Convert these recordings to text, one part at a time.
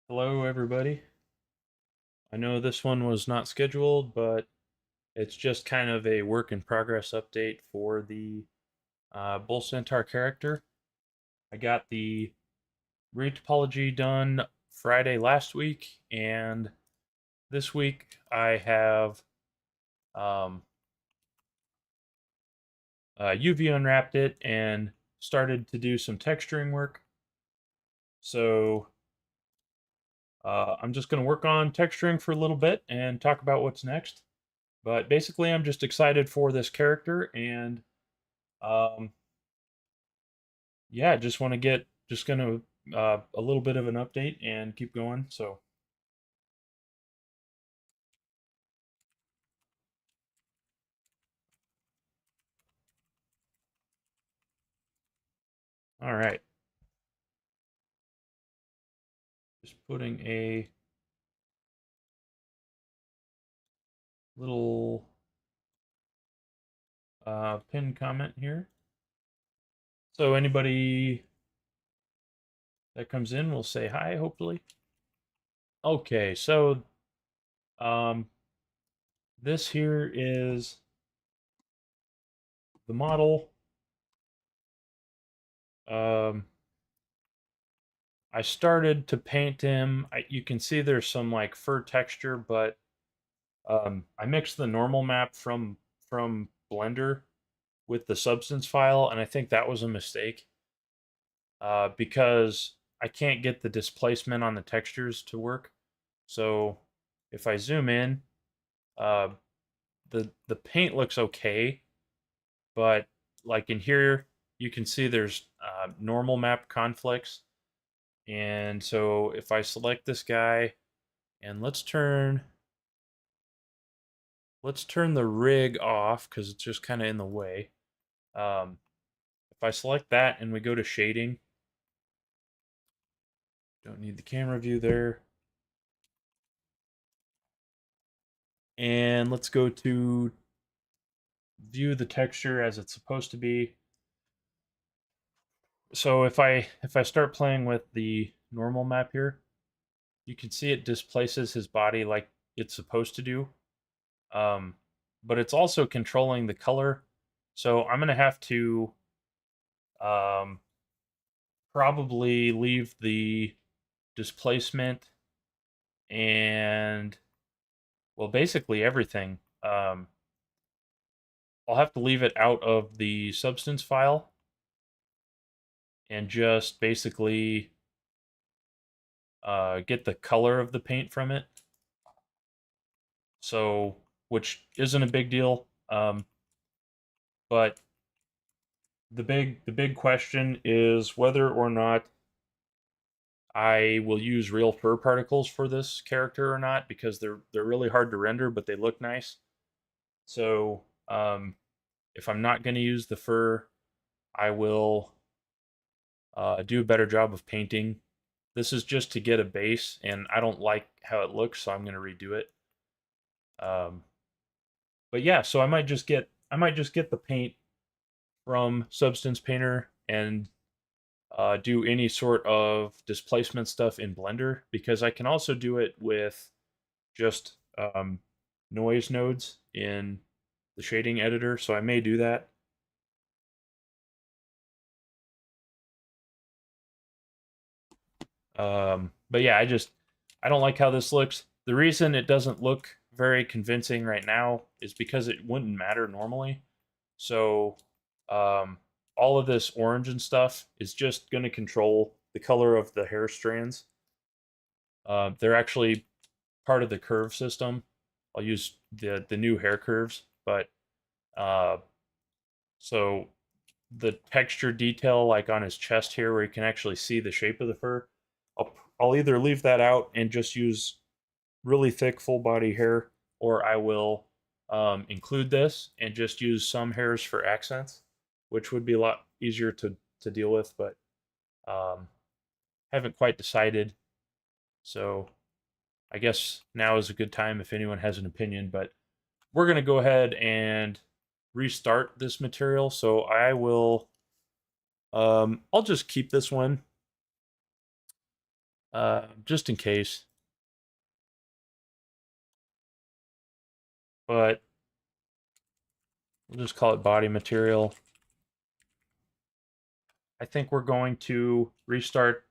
Hello, everybody. I know this one was not scheduled, but it's just kind of a work in progress update for the Bull Centaur character. I got the retopology done Friday last week, and this week I have um, UV unwrapped it and started to do some texturing work. So I'm just going to work on texturing for a little bit and talk about what's next. But basically, I'm just excited for this character, and um, yeah, just want to get just gonna a little bit of an update and keep going. So, all right, just putting a little pinned comment here. So anybody that comes in will say hi, hopefully. Okay, so um, this here is the model. Um, I started to paint him. You can see there's some like fur texture, but I mixed the normal map from Blender with the substance file, and I think that was a mistake because I can't get the displacement on the textures to work. So if I zoom in, uh, the paint looks okay, but like in here, you can see there's normal map conflicts. And so if I select this guy and let's turn the rig off because it's just kind of in the way. Um, if I select that and we go to shading, don't need the camera view there. And let's go to view the texture as it's supposed to be. So if I start playing with the normal map here, you can see it displaces his body like it's supposed to do. Um, but it's also controlling the color. So I'm gonna have to um, probably leave the displacement and well basically everything. I'll have to leave it out of the substance file and just basically get the color of the paint from it. So, which isn't a big deal. But the big question is whether or not I will use real fur particles for this character or not because they're really hard to render, but they look nice. So, if I'm not going to use the fur, I will do a better job of painting. This is just to get a base, and I don't like how it looks, so I'm going to redo it. Um, but yeah, so I might just get the paint from Substance Painter and do any sort of displacement stuff in Blender because I can also do it with just noise nodes in the shading editor. So I may do that. But yeah, I don't like how this looks. The reason it doesn't look very convincing right now is because it wouldn't matter normally. So um, all of this orange and stuff is just going to control the color of the hair strands. They're actually part of the curve system. I'll use the new hair curves, but uh, so the texture detail, like on his chest here, where you can actually see the shape of the fur, I'll either leave that out and just use really thick full body hair, or I will include this and just use some hairs for accents, which would be a lot easier to deal with, but um, haven't quite decided. So I guess now is a good time if anyone has an opinion, but we're going to go ahead and restart this material. So I'll just keep this one. just in case. But we'll just call it body material. I think we're going to restart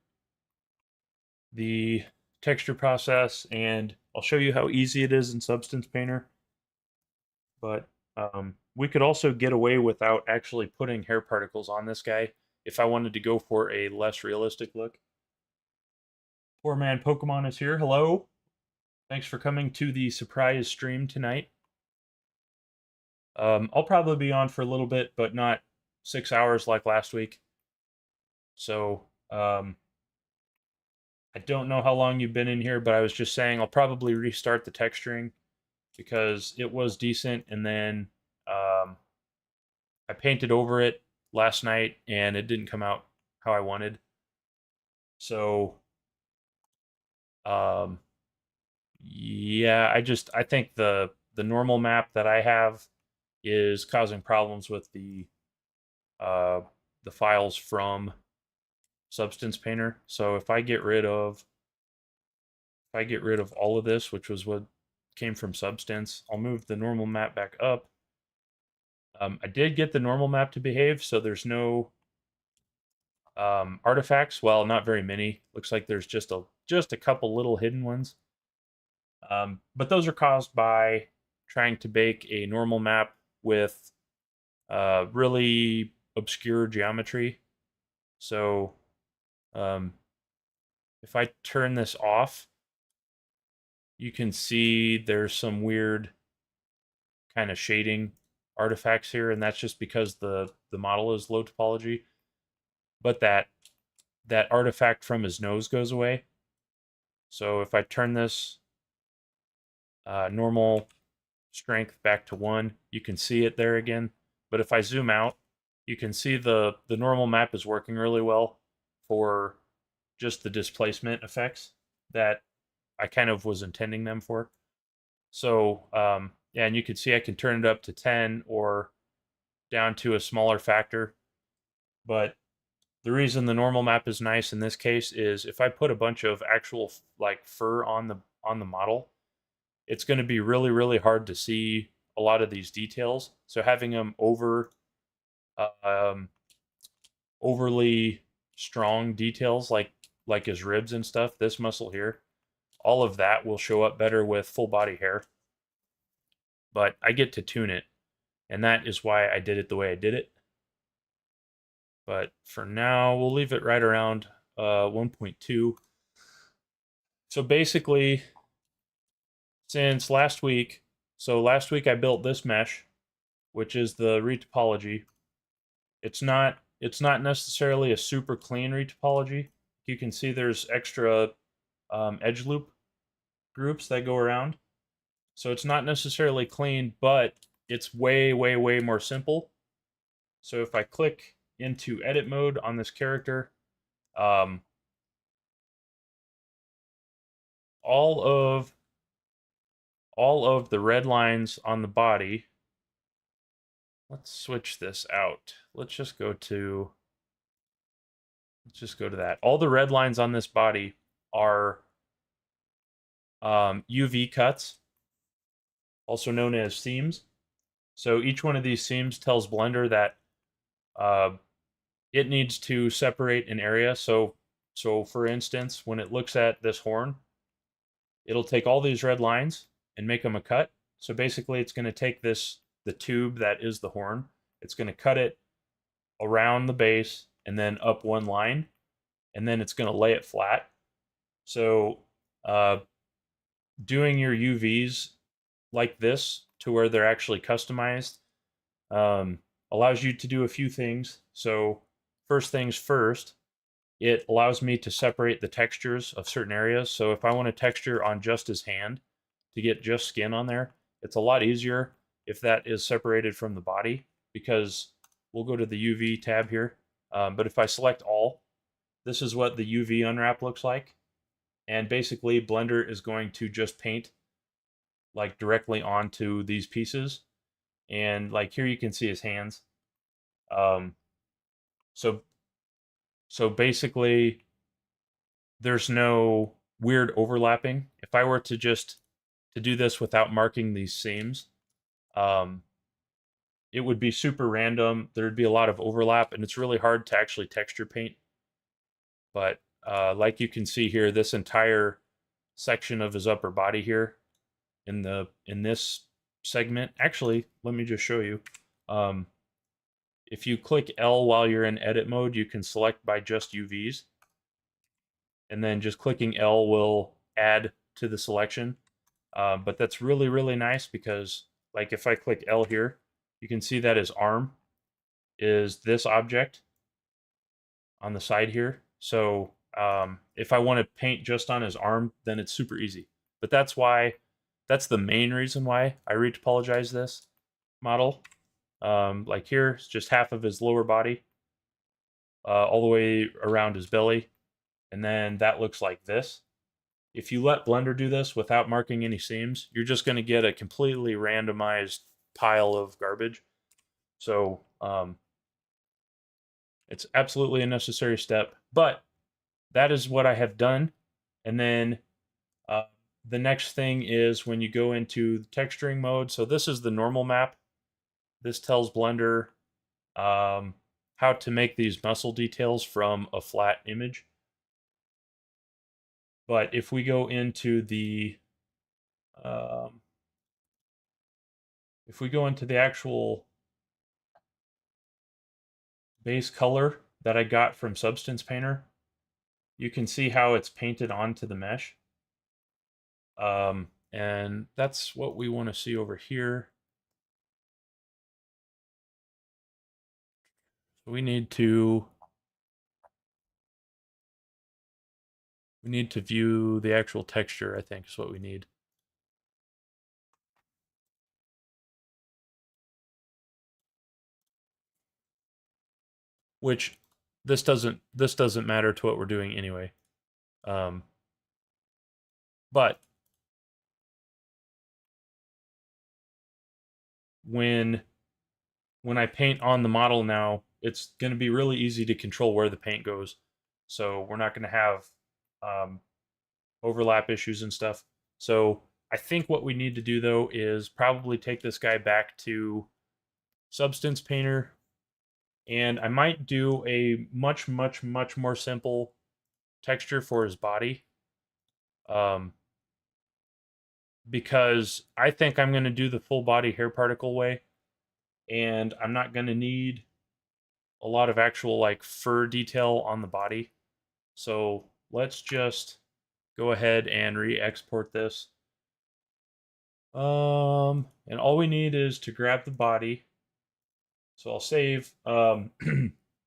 the texture process, and I'll show you how easy it is in Substance Painter. But we could also get away without actually putting hair particles on this guy if I wanted to go for a less realistic look. Poor man Pokemon is here. Hello. Thanks for coming to the surprise stream tonight. I'll probably be on for a little bit, but not 6 hours like last week. So I don't know how long you've been in here, but I was just saying I'll probably restart the texturing because it was decent, and then I painted over it last night and it didn't come out how I wanted. So yeah, I think the normal map that I have is causing problems with the files from Substance Painter. So if I get rid of all of this, which was what came from Substance, I'll move the normal map back up. I did get the normal map to behave, so there's no artifacts. Well, not very many. Looks like there's just a couple little hidden ones. But those are caused by trying to bake a normal map with really obscure geometry. So if I turn this off, you can see there's some weird kind of shading artifacts here, and that's just because the model is low topology. But that artifact from his nose goes away. So if I turn this normal strength back to 1, you can see it there again. But if I zoom out, you can see the normal map is working really well for just the displacement effects that I kind of was intending them for. So yeah, and you can see I can turn it up to 10 or down to a smaller factor. But the reason the normal map is nice in this case is if I put a bunch of actual like fur on the model, it's going to be really, really hard to see a lot of these details. So having them overly strong details like his ribs and stuff, this muscle here, all of that will show up better with full body hair. But I get to tune it, and that is why I did it the way I did it. But for now, we'll leave it right around 1.2. So basically, since last week, I built this mesh, which is the retopology. It's not necessarily a super clean retopology. You can see there's extra edge loop groups that go around. So it's not necessarily clean, but it's way, way, way more simple. So if I click into edit mode on this character, all of the red lines on the body, let's switch this out. Let's just go to that. All the red lines on this body are UV cuts, also known as seams. So each one of these seams tells Blender that it needs to separate an area. So for instance, when it looks at this horn, it'll take all these red lines and make them a cut. So basically it's going to take the tube that is the horn, it's going to cut it around the base and then up one line, and then it's going to lay it flat. So doing your UVs like this to where they're actually customized allows you to do a few things. So first things first, it allows me to separate the textures of certain areas. So if I want a texture on just his hand to get just skin on there, it's a lot easier if that is separated from the body, because we'll go to the UV tab here. But if I select all, this is what the UV unwrap looks like. And basically Blender is going to just paint like directly onto these pieces. And like here you can see his hands. So basically there's no weird overlapping. If I were to just to do this without marking these seams, um, it would be super random. There'd be a lot of overlap, and it's really hard to actually texture paint. But like you can see here, this entire section of his upper body here in this segment. Actually, let me just show you. Um, if you click L while you're in edit mode, you can select by just UVs, and then just clicking L will add to the selection. But that's really, really nice because, like, if I click L here, you can see that his arm is this object on the side here. So if I want to paint just on his arm, then it's super easy. But that's the main reason why I retopologize this model. Like here, it's just half of his lower body, all the way around his belly, and then that looks like this. If you let Blender do this without marking any seams, you're just going to get a completely randomized pile of garbage. So it's absolutely a necessary step, but that is what I have done. And then the next thing is when you go into the texturing mode. So this is the normal map. This tells Blender how to make these muscle details from a flat image. But if we go into the actual base color that I got from Substance Painter, you can see how it's painted onto the mesh. And that's what we want to see over here. So we need to view the actual texture, I think is what we need. Which this doesn't matter to what we're doing anyway. But when I paint on the model now, it's going to be really easy to control where the paint goes. So we're not going to have overlap issues and stuff. So I think what we need to do though is probably take this guy back to Substance Painter, and I might do a much more simple texture for his body. Because I think I'm going to do the full body hair particle way, and I'm not going to need a lot of actual like fur detail on the body. So let's just go ahead and re-export this. And all we need is to grab the body. So I'll save.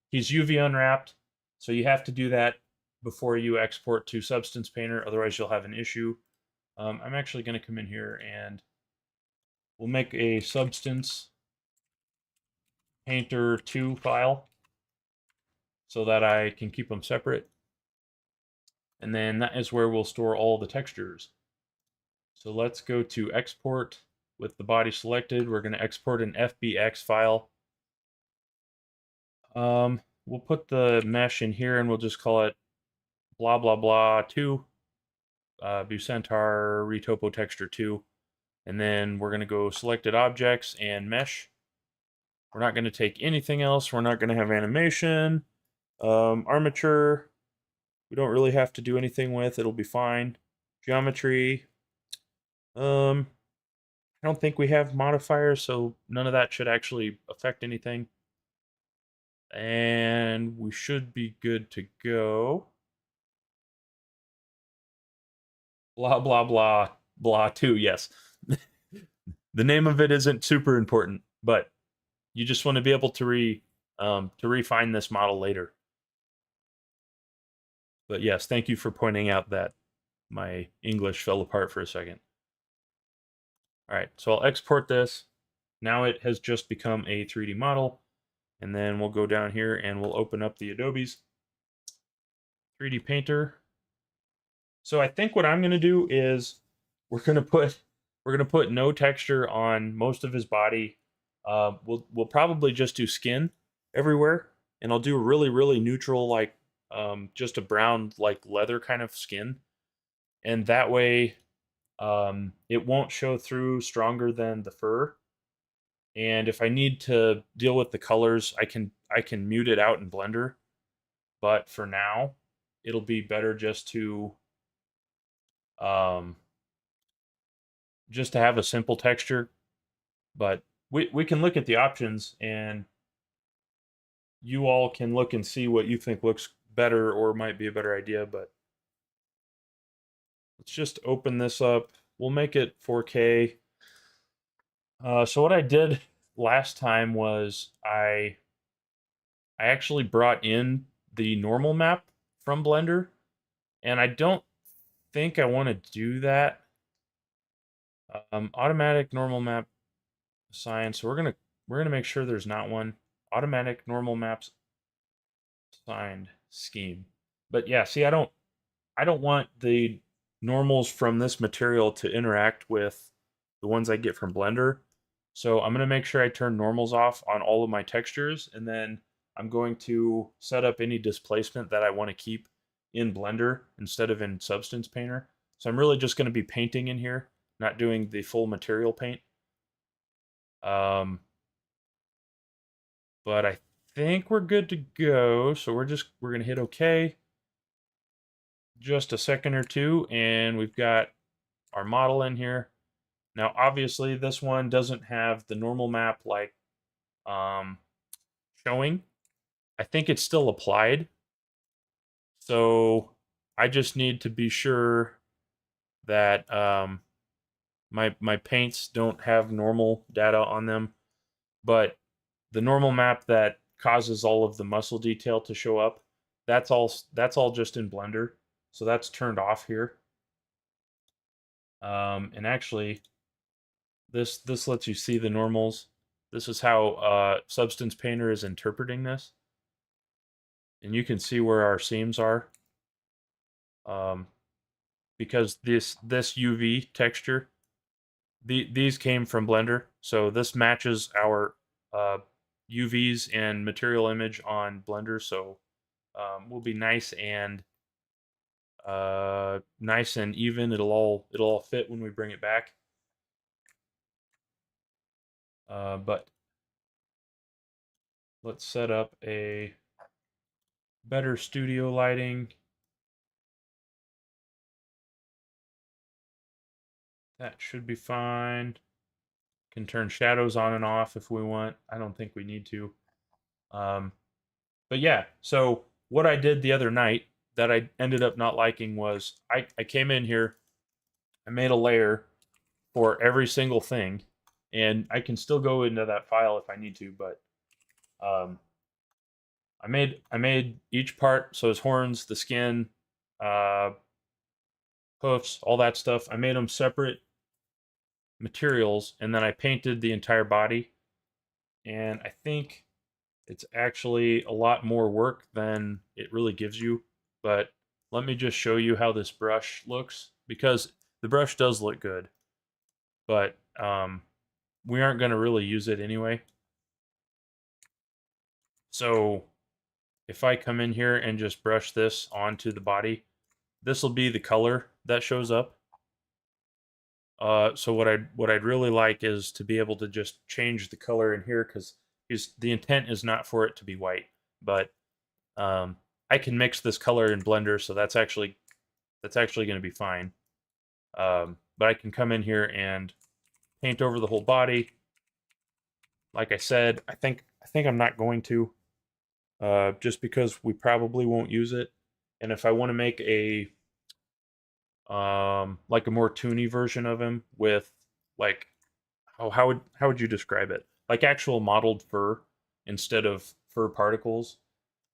He's UV unwrapped, so you have to do that before you export to Substance Painter, otherwise you'll have an issue. I'm actually going to come in here and we'll make a Substance Painter 2 file so that I can keep them separate. And then that is where we'll store all the textures. So let's go to export with the body selected. We're going to export an FBX file. We'll put the mesh in here and we'll just call it blah blah blah 2, Centaur retopo texture 2. And then we're going to go selected objects and mesh. We're not going to take anything else. We're not going to have animation. Armature, we don't really have to do anything with. It'll be fine. Geometry, I don't think we have modifiers, so none of that should actually affect anything. And we should be good to go. Blah, blah, blah, blah 2, yes. The name of it isn't super important, but you just want to be able to refine this model later. But yes, thank you for pointing out that my English fell apart for a second. All right, so I'll export this. Now it has just become a 3D model. And then we'll go down here and we'll open up the Adobe's 3D Painter. So I think what I'm going to do is we're going to put no texture on most of his body. We'll probably just do skin everywhere, and I'll do a really neutral, like just a brown like leather kind of skin, and that way it won't show through stronger than the fur. And if I need to deal with the colors, I can mute it out in Blender. But for now, it'll be better um, just to have a simple texture. But we can look at the options, and you all can look and see what you think looks better or might be a better idea. But let's just open this up. We'll make it 4K. So what I did last time was I actually brought in the normal map from Blender, and I don't think I want to do that. Automatic normal map assigned. So we're gonna make sure there's not one. Automatic normal maps assigned scheme. But yeah, see, I don't want the normals from this material to interact with the ones I get from Blender. So I'm going to make sure I turn normals off on all of my textures, and then I'm going to set up any displacement that I want to keep in Blender instead of in Substance Painter. So I'm really just going to be painting in here, not doing the full material paint. But I think we're good to go. So we're going to hit OK. Just a second or two, and we've got our model in here. Now, obviously, this one doesn't have the normal map like showing. I think it's still applied. So I just need to be sure that my paints don't have normal data on them. But the normal map that causes all of the muscle detail to show up, that's all just in Blender. So that's turned off here. And actually, this lets you see the normals. This is how Substance Painter is interpreting this, and you can see where our seams are, because this UV texture, these came from Blender, so this matches our UVs and material image on Blender. So will be nice and even. It'll all fit when we bring it back. But let's set up a better studio lighting. That should be fine. Can turn shadows on and off if we want. I don't think we need to. But yeah, so what I did the other night that I ended up not liking was I came in here, I made a layer for every single thing, and I can still go into that file if I need to, but um, I made each part, so his horns, the skin, uh, hoofs, all that stuff. I made them separate materials, and then I painted the entire body. And I think it's actually a lot more work than it really gives you. But let me just show you how this brush looks, because the brush does look good, but we aren't going to really use it anyway. So if I come in here and just brush this onto the body, this will be the color that shows up. So what I'd really like is to be able to just change the color in here, because the intent is not for it to be white, but I can mix this color in Blender, so that's actually going to be fine. But I can come in here and paint over the whole body. Like I said, I think I'm not going to, just because we probably won't use it. And if I want to make a like a more toony version of him with like how would you describe it? Like actual modeled fur instead of fur particles.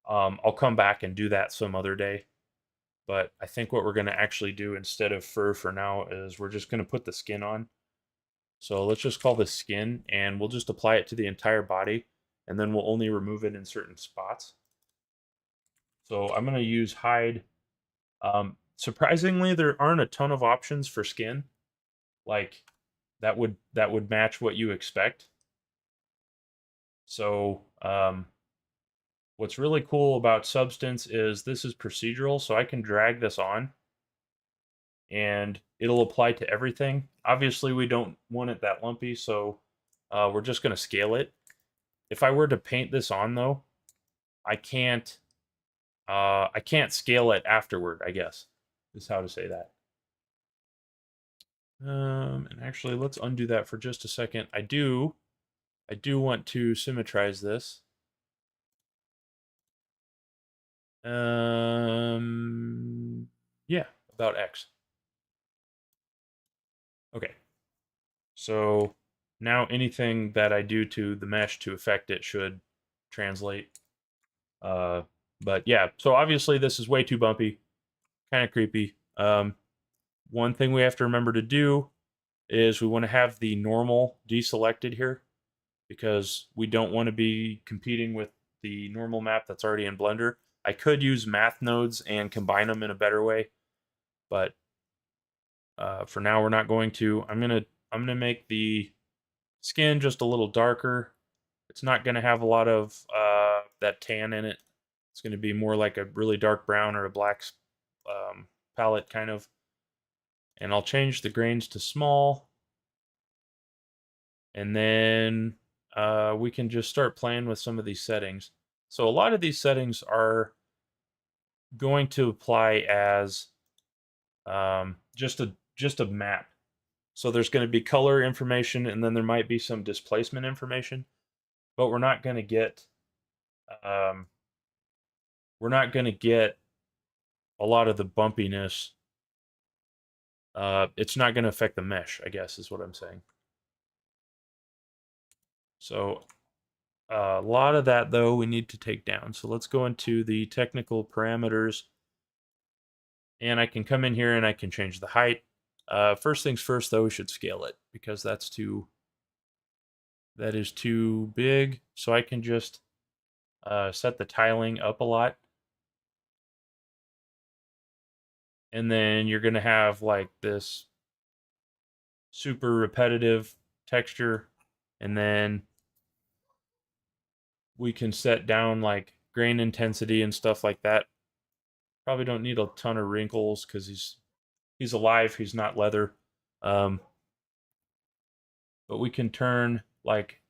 I'll come back and do that some other day. But I think what we're going to actually do instead of fur for now is we're just going to put the skin on. So let's just call this skin, and we'll just apply it to the entire body, and then we'll only remove it in certain spots. So I'm going to use hide. Surprisingly, there aren't a ton of options for skin, like that would match what you expect. So What's really cool about Substance is this is procedural, so I can drag this on and it'll apply to everything. Obviously, we don't want it that lumpy, so we're just going to scale it. If I were to paint this on, though, I can't. I can't scale it afterward, I guess, is how to say that. And actually, let's undo that for just a second. I do want to symmetrize this. Yeah, about X. Okay. So now anything that I do to the mesh to affect it should translate. Uh, but yeah, so obviously this is way too bumpy, kind of creepy. One thing we have to remember to do is we want to have the normal deselected here because we don't want to be competing with the normal map that's already in Blender. I could use math nodes and combine them in a better way, but for now we're not going to. I'm gonna make the skin just a little darker. It's not gonna have a lot of that tan in it. It's gonna be more like a really dark brown or a black palette kind of. And I'll change the grains to small. And then we can just start playing with some of these settings. So a lot of these settings are going to apply as just a map. So there's going to be color information, and then there might be some displacement information, but um, we're not going to get a lot of the bumpiness. It's not going to affect the mesh, I guess, is what I'm saying. So a lot of that, though, we need to take down. So let's go into the technical parameters, and I can come in here and I can change the height. First things first, though, we should scale it because that is too big. So I can just set the tiling up a lot. And then you're going to have like this super repetitive texture. And then we can set down like grain intensity and stuff like that. Probably don't need a ton of wrinkles because he's alive. He's not leather. Um, but we can turn like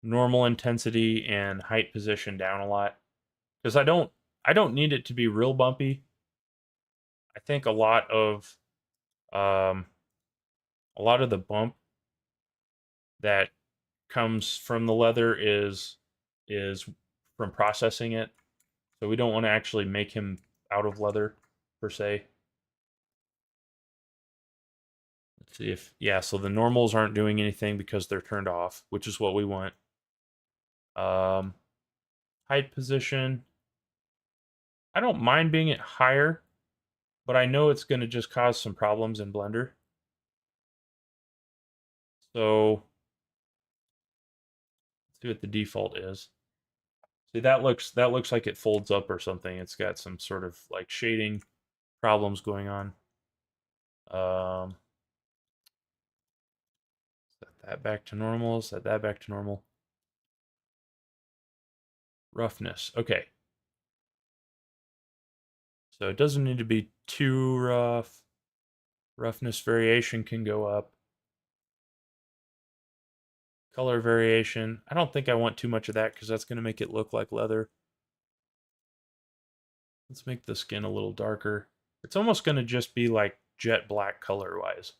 normal intensity and height position down a lot because I don't need it to be real bumpy. I think um, a lot of the bump that comes from the leather is from processing it. So we don't want to actually make him out of leather per se. Let's see if yeah, so the normals aren't doing anything because they're turned off, which is what we want. Um height position. I don't mind being it higher, but I know it's going to just cause some problems in Blender. So let's see what the default is. See that looks like it folds up or something. It's got some sort of like shading problems going on. Um, set that back to normal. Set that back to normal. Roughness. Okay. So it doesn't need to be too rough. Roughness variation can go up. Color variation. I don't think I want too much of that because that's going to make it look like leather. Let's make the skin a little darker. It's almost going to just be like jet black color-wise.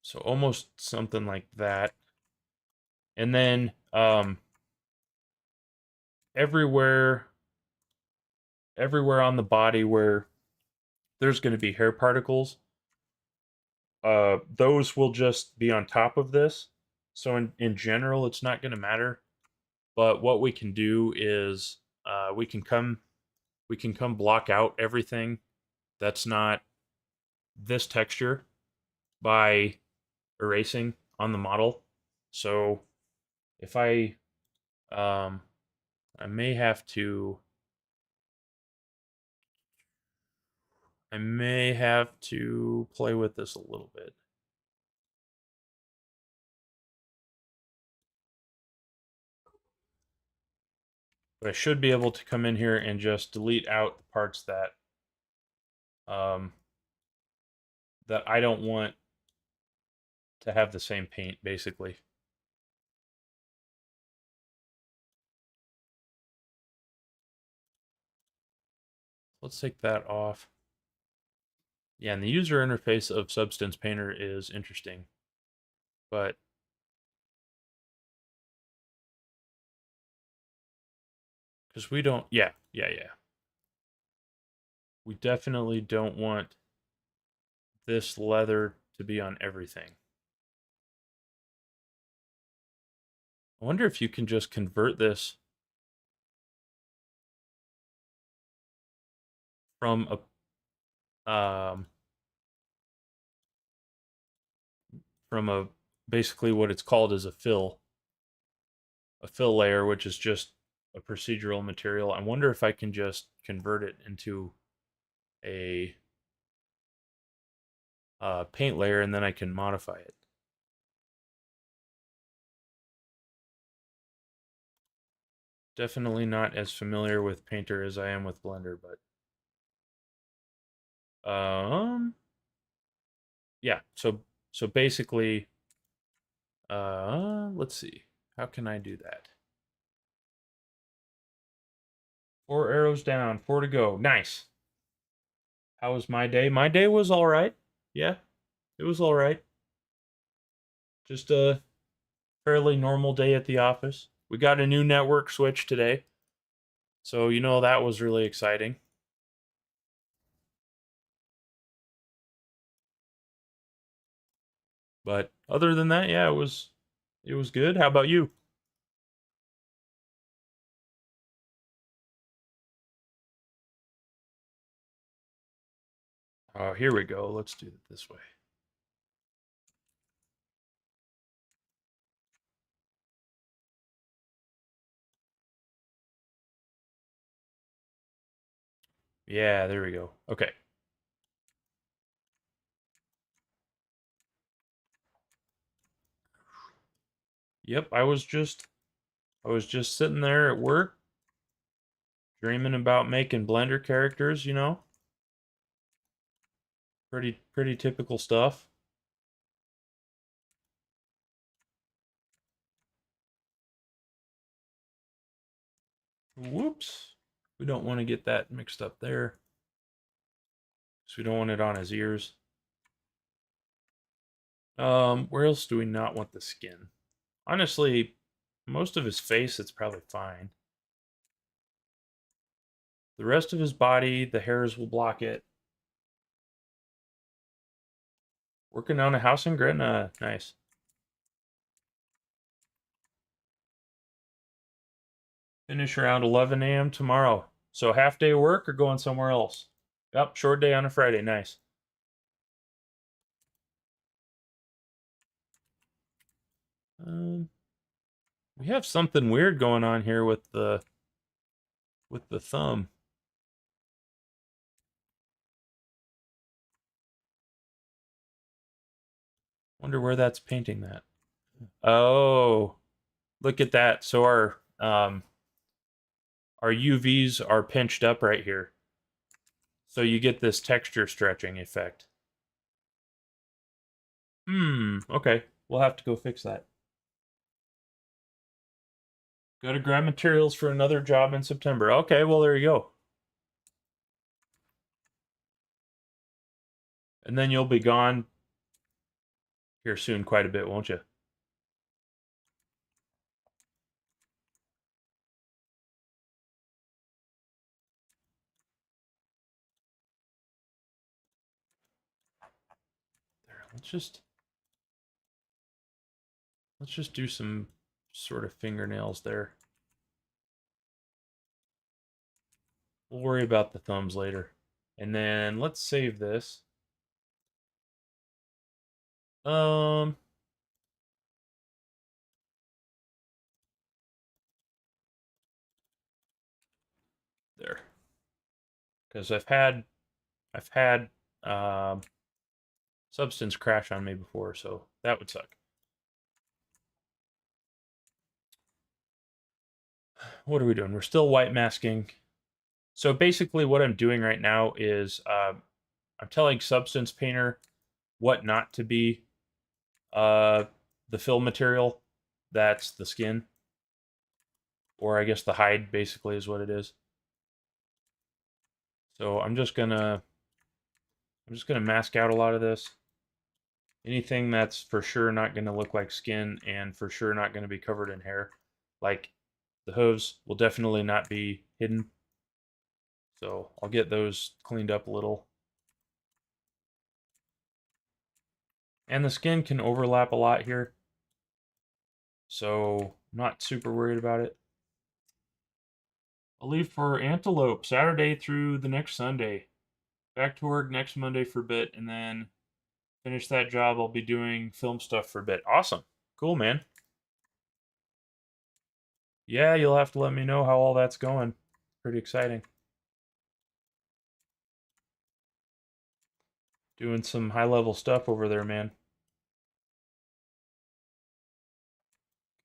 So almost something like that. And then everywhere on the body where there's going to be hair particles, those will just be on top of this. So in general, it's not going to matter. But what we can do is we can come block out everything that's not this texture by erasing on the model. So if I may have to play with this a little bit. But I should be able to come in here and just delete out the parts that that I don't want to have the same paint, basically. Let's take that off. Yeah, and the user interface of Substance Painter is interesting, but because we don't, yeah. We definitely don't want this leather to be on everything. I wonder if you can just convert this from a basically what it's called is a fill layer, which is just a procedural material. I wonder if I can just convert it into a paint layer and then I can modify it. Definitely not as familiar with Painter as I am with Blender, but yeah. So basically, let's see, how can I do that? 4 arrows down, 4 to go. Nice. How was my day? My day was all right. Yeah, it was all right. Just a fairly normal day at the office. We got a new network switch today, so you know that was really exciting. But other than that, yeah, it was good. How about you? Oh, here we go. Let's do it this way. Yeah, there we go. Okay. Yep, I was just sitting there at work dreaming about making Blender characters, you know? Pretty typical stuff. Whoops. We don't want to get that mixed up there. So we don't want it on his ears. Where else do we not want the skin? Honestly, most of his face, it's probably fine. The rest of his body, the hairs will block it. Working on a house in Gretna. Nice. Finish around 11 a.m. tomorrow. So half day of work or going somewhere else? Yep, short day on a Friday. Nice. Um, we have something weird going on here with the thumb. Wonder where that's painting that. Oh, look at that. So our UVs are pinched up right here. So you get this texture stretching effect. Okay. We'll have to go fix that. Got to grab materials for another job in September. Okay, well, there you go. And then you'll be gone here soon quite a bit, won't you? There, let's just do some sort of fingernails there. We'll worry about the thumbs later. And then let's save this. Um, there. Because I've had Substance crash on me before, so that would suck. what are we doing? We're still white masking. So basically what I'm doing right now is I'm telling Substance Painter what not to be uh, the fill material. That's the skin, or I guess the hide basically is what it is. So I'm just gonna mask out a lot of this. Anything that's for sure not gonna look like skin and for sure not gonna be covered in hair. Like the hooves will definitely not be hidden. So I'll get those cleaned up a little. And the skin can overlap a lot here. So I'm not super worried about it. I'll leave for Antelope Saturday through the next Sunday. Back to work next Monday for a bit, and then finish that job. I'll be doing film stuff for a bit. Awesome. Cool, man. Yeah, you'll have to let me know how all that's going. Pretty exciting. Doing some high level stuff over there, man.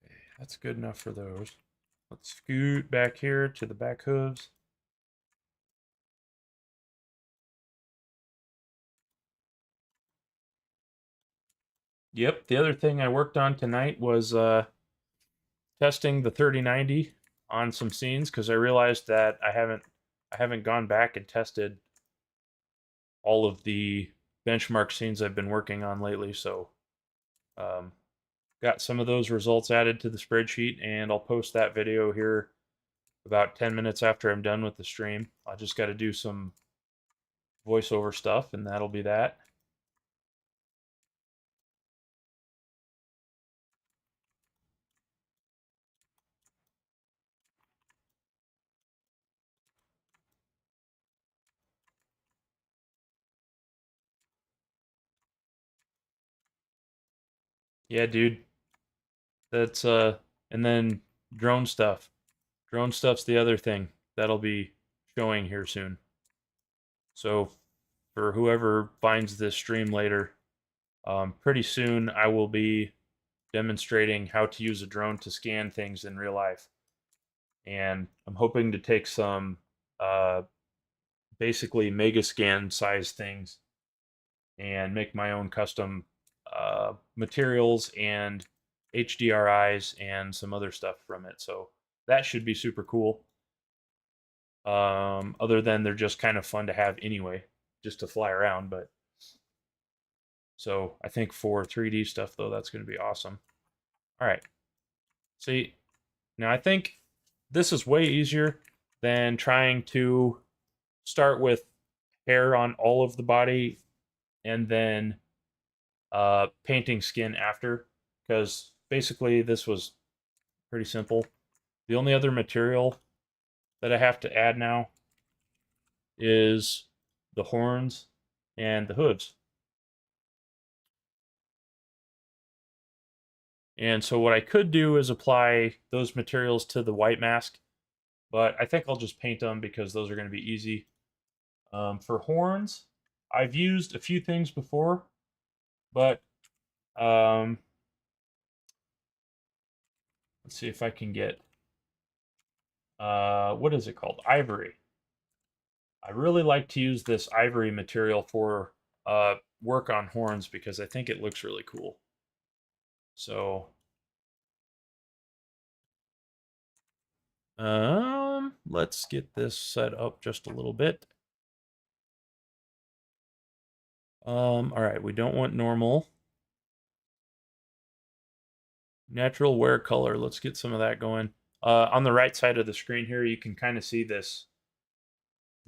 Okay, that's good enough for those. Let's scoot back here to the back hooves. Yep, the other thing I worked on tonight was testing the 3090 on some scenes because I realized that I haven't gone back and tested all of the benchmark scenes I've been working on lately. So um, got some of those results added to the spreadsheet, and I'll post that video here about 10 minutes after I'm done with the stream. I just got to do some voiceover stuff, and that'll be that. Yeah, dude. That's and then drone stuff. Drone stuff's the other thing that'll be showing here soon. So for whoever finds this stream later, pretty soon I will be demonstrating how to use a drone to scan things in real life. And I'm hoping to take some uh, basically mega scan size things and make my own custom materials and HDRIs and some other stuff from it. So that should be super cool. Other than they're just kind of fun to have anyway, just to fly around. But so I think for 3D stuff though, that's going to be awesome. All right. See, now I think this is way easier than trying to start with hair on all of the body and then painting skin after, because basically this was pretty simple. The only other material that I have to add now is the horns and the hooves. And so what I could do is apply those materials to the white mask, but I think I'll just paint them because those are going to be easy. For horns, I've used a few things before, but um, let's see if I can get, what is it called? Ivory. I really like to use this ivory material for work on horns because I think it looks really cool. So, let's get this set up just a little bit. All right, we don't want normal. Natural wear color, let's get some of that going. On the right side of the screen here, you can kind of see this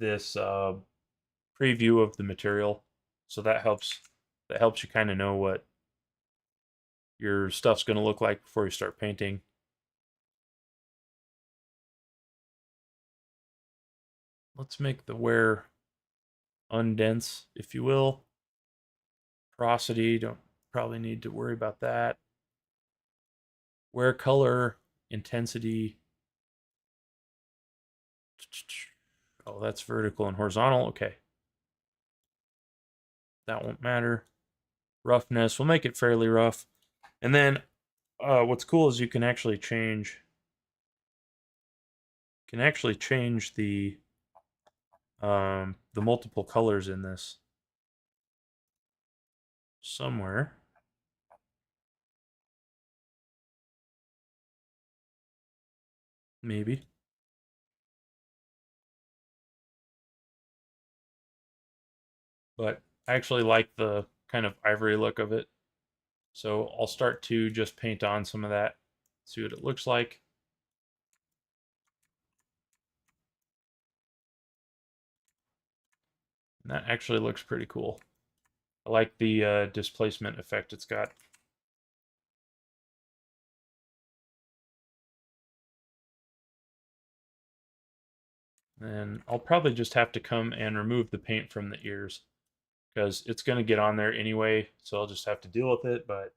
preview of the material. So that helps you kind of know what your stuff's going to look like before you start painting. Let's make the wear undense, if you will. Porosity, don't probably need to worry about that. Wear color, intensity. Oh, that's vertical and horizontal. Okay. That won't matter. Roughness, we'll make it fairly rough. And then what's cool is you can actually change can actually change the multiple colors in this somewhere. Maybe. But I actually like the kind of ivory look of it. So I'll start to just paint on some of that, see what it looks like. And that actually looks pretty cool. I like the displacement effect it's got. And I'll probably just have to come and remove the paint from the ears because it's going to get on there anyway, so I'll just have to deal with it. But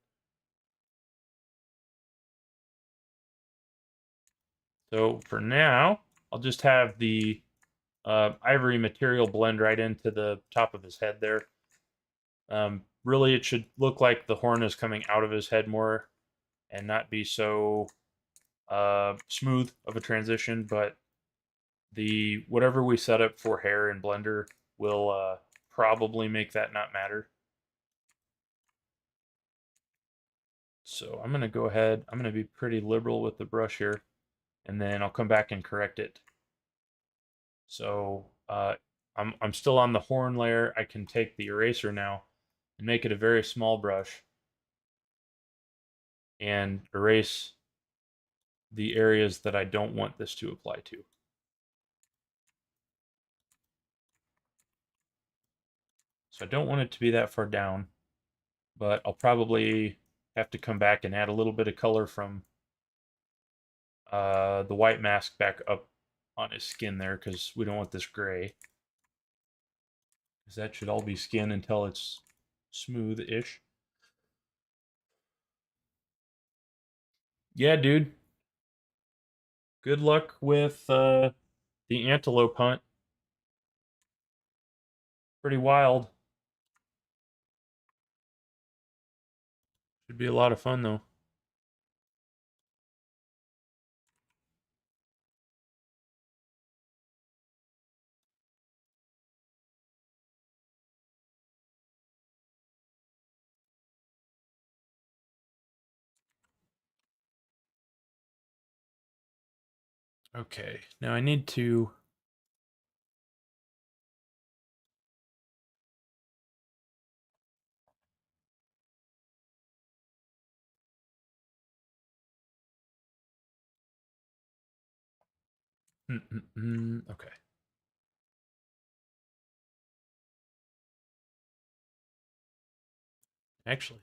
so for now, I'll just have the ivory material blend right into the top of his head there. Really, it should look like the horn is coming out of his head more and not be so smooth of a transition. But the whatever we set up for hair in Blender will probably make that not matter. So I'm going to go ahead. I'm going to be pretty liberal with the brush here, and then I'll come back and correct it. So I'm still on the horn layer. I can take the eraser now and make it a very small brush and erase the areas that I don't want this to apply to. So I don't want it to be that far down, but I'll probably have to come back and add a little bit of color from the white mask back up on his skin there because we don't want this gray. Because that should all be skin until it's smooth-ish. Yeah, dude. Good luck with the antelope hunt. Pretty wild. Should be a lot of fun though. Okay, now I need to okay. Actually,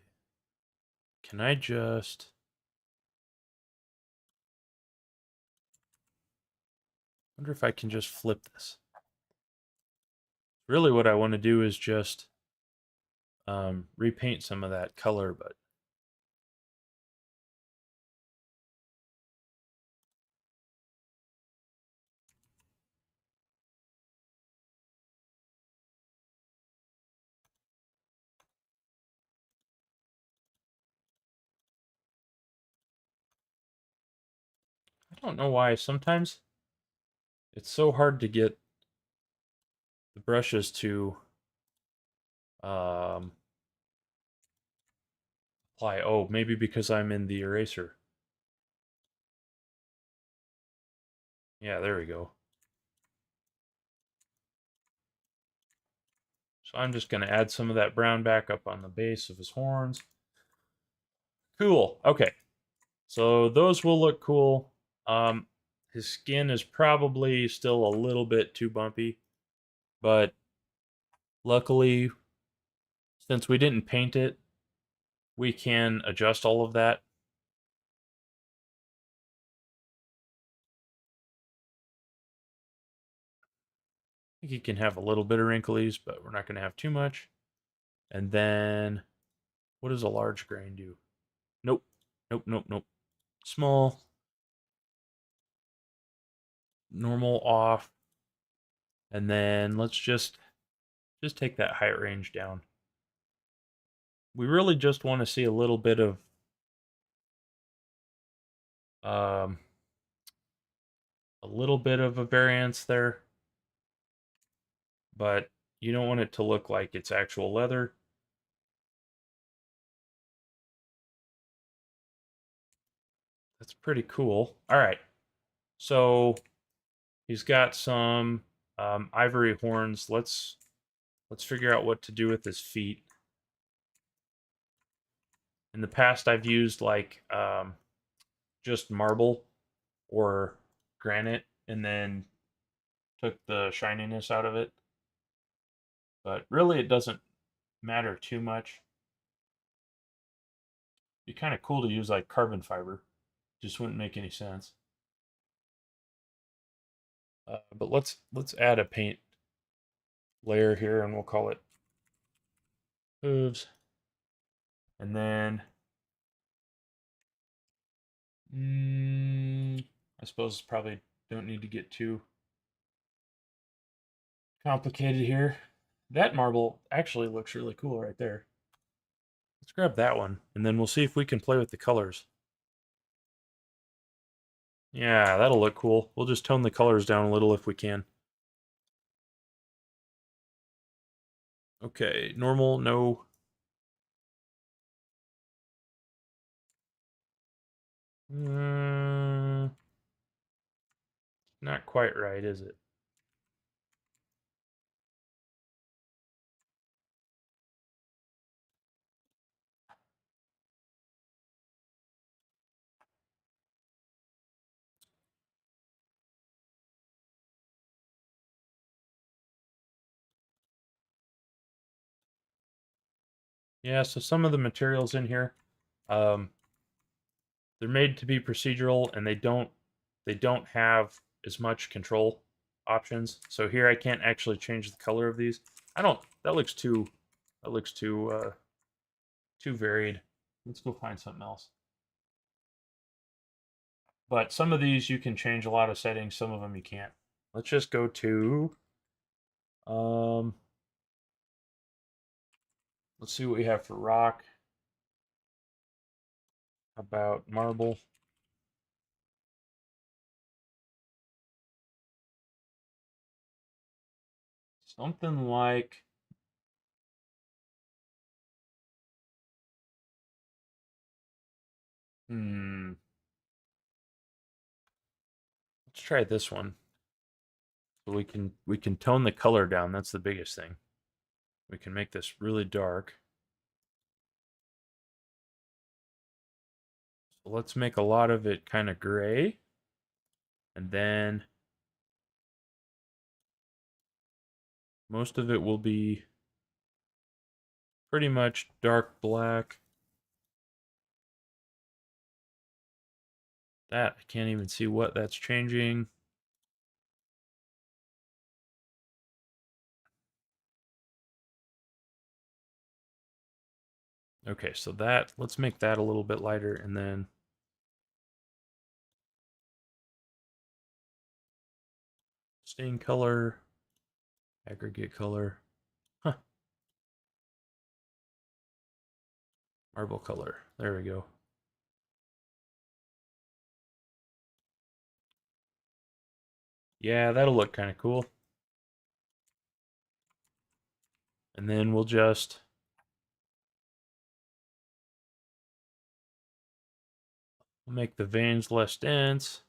can I just wonder if I can just flip this. Really what I want to do is just repaint some of that color, but I don't know why sometimes it's so hard to get the brushes to um, apply. Oh, maybe because I'm in the eraser. Yeah, there we go. So I'm just going to add some of that brown back up on the base of his horns. Cool. Okay. So those will look cool. His skin is probably still a little bit too bumpy, but luckily, since we didn't paint it, we can adjust all of that. I think he can have a little bit of wrinklies, but we're not going to have too much. And then, what does a large grain do? Nope. Nope, nope, nope. Small. Normal off. And then let's just take that height range down. We really just want to see a little bit of um, a little bit of a variance there, but you don't want it to look like it's actual leather. That's pretty cool. All right, so he's got some ivory horns. Let's figure out what to do with his feet. In the past, I've used like just marble or granite, and then took the shininess out of it. But really, it doesn't matter too much. It'd be kind of cool to use like carbon fiber. Just wouldn't make any sense. But let's add a paint layer here, and we'll call it hooves. And then, I suppose probably don't need to get too complicated here. That marble actually looks really cool right there. Let's grab that one, and then we'll see if we can play with the colors. Yeah, that'll look cool. We'll just tone the colors down a little if we can. Okay, normal, no. Not quite right, is it? Yeah, so some of the materials in here, um, they're made to be procedural, and they don't have as much control options. So here I can't actually change the color of these. I don't. That looks too varied. Let's go find something else. But some of these you can change a lot of settings. Some of them you can't. Let's just go to. Um, let's see what we have for rock. How about marble? Something like. Let's try this one. So we can tone the color down. That's the biggest thing. We can make this really dark. So let's make a lot of it kind of gray. And then most of it will be pretty much dark black. That, I can't even see what that's changing. Okay, so that, let's make that a little bit lighter, and then stain color, aggregate color, marble color. There we go. Yeah, that'll look kind of cool. And then we'll just make the veins less dense.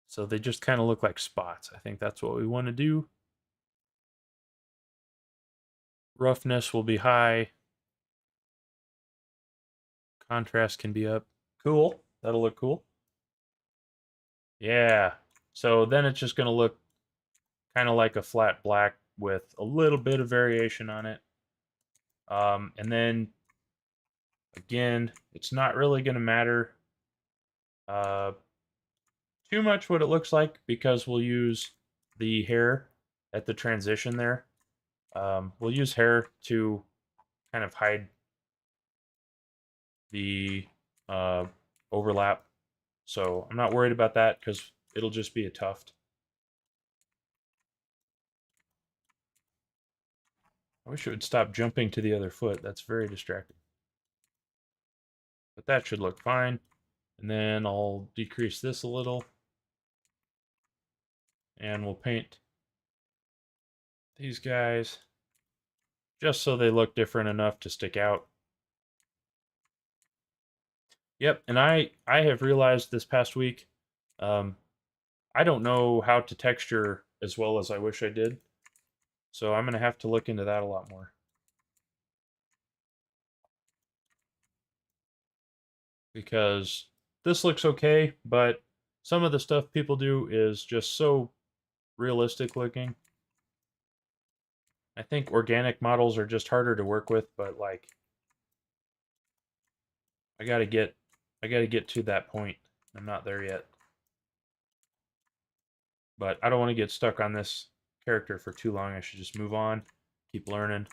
So they just kind of look like spots. I think that's what we want to do. Roughness will be high. Contrast can be up. Cool. That'll look cool. Yeah. So then it's just going to look kind of like a flat black with a little bit of variation on it. And then, again, it's not really going to matter too much what it looks like, because we'll use the hair at the transition there. We'll use hair to kind of hide the overlap. So I'm not worried about that because it'll just be a tuft. I wish it would stop jumping to the other foot. That's very distracting. But that should look fine. And then I'll decrease this a little. And we'll paint these guys just so they look different enough to stick out. Yep, and I have realized this past week, um, I don't know how to texture as well as I wish I did. So I'm going to have to look into that a lot more. Because this looks okay, but some of the stuff people do is just so realistic looking. I think organic models are just harder to work with, but like I got to get to that point. I'm not there yet. But I don't want to get stuck on this character for too long. I should just move on, keep learning.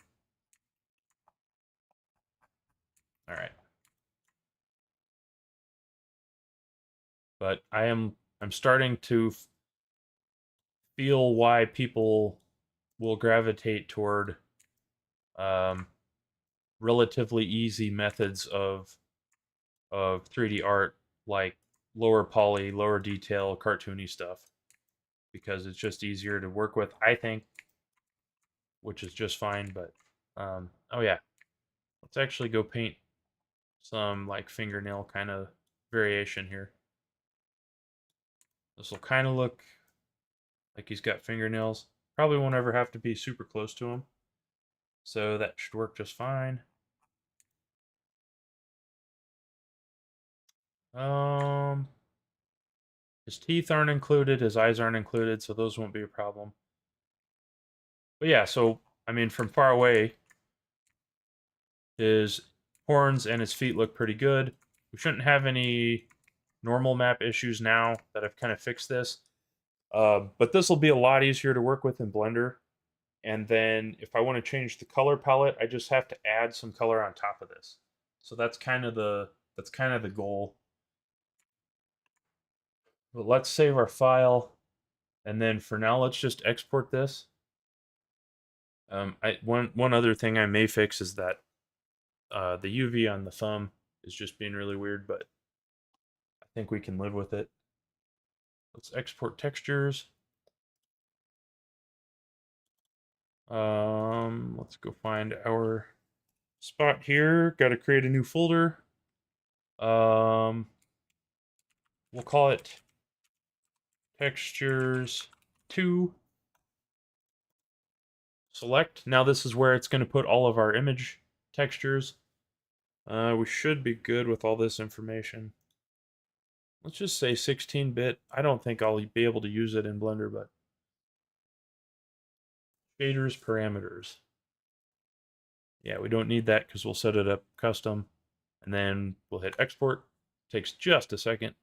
All right. But I'm starting to feel why people will gravitate toward um, relatively easy methods of 3D art, like lower poly, lower detail, cartoony stuff, because it's just easier to work with, I think, which is just fine. But oh yeah, let's actually go paint some like fingernail kind of variation here. This will kind of look like he's got fingernails. Probably won't ever have to be super close to him, so that should work just fine. Um, his teeth aren't included, his eyes aren't included, so those won't be a problem. But yeah, so I mean, from far away, his horns and his feet look pretty good. We shouldn't have any normal map issues now that I've kind of fixed this. But this will be a lot easier to work with in Blender. And then if I want to change the color palette, I just have to add some color on top of this. So that's kind of the goal. But let's save our file, and then for now, let's just export this. One other thing I may fix is that the UV on the thumb is just being really weird, but I think we can live with it. Let's export textures. Let's go find our spot here. Got to create a new folder. We'll call it textures 2. Select. Now this is where it's going to put all of our image textures. We should be good with all this information. Let's just say 16-bit. I don't think I'll be able to use it in Blender, but shaders parameters. Yeah, we don't need that because we'll set it up custom. And then we'll hit export. Takes just a second.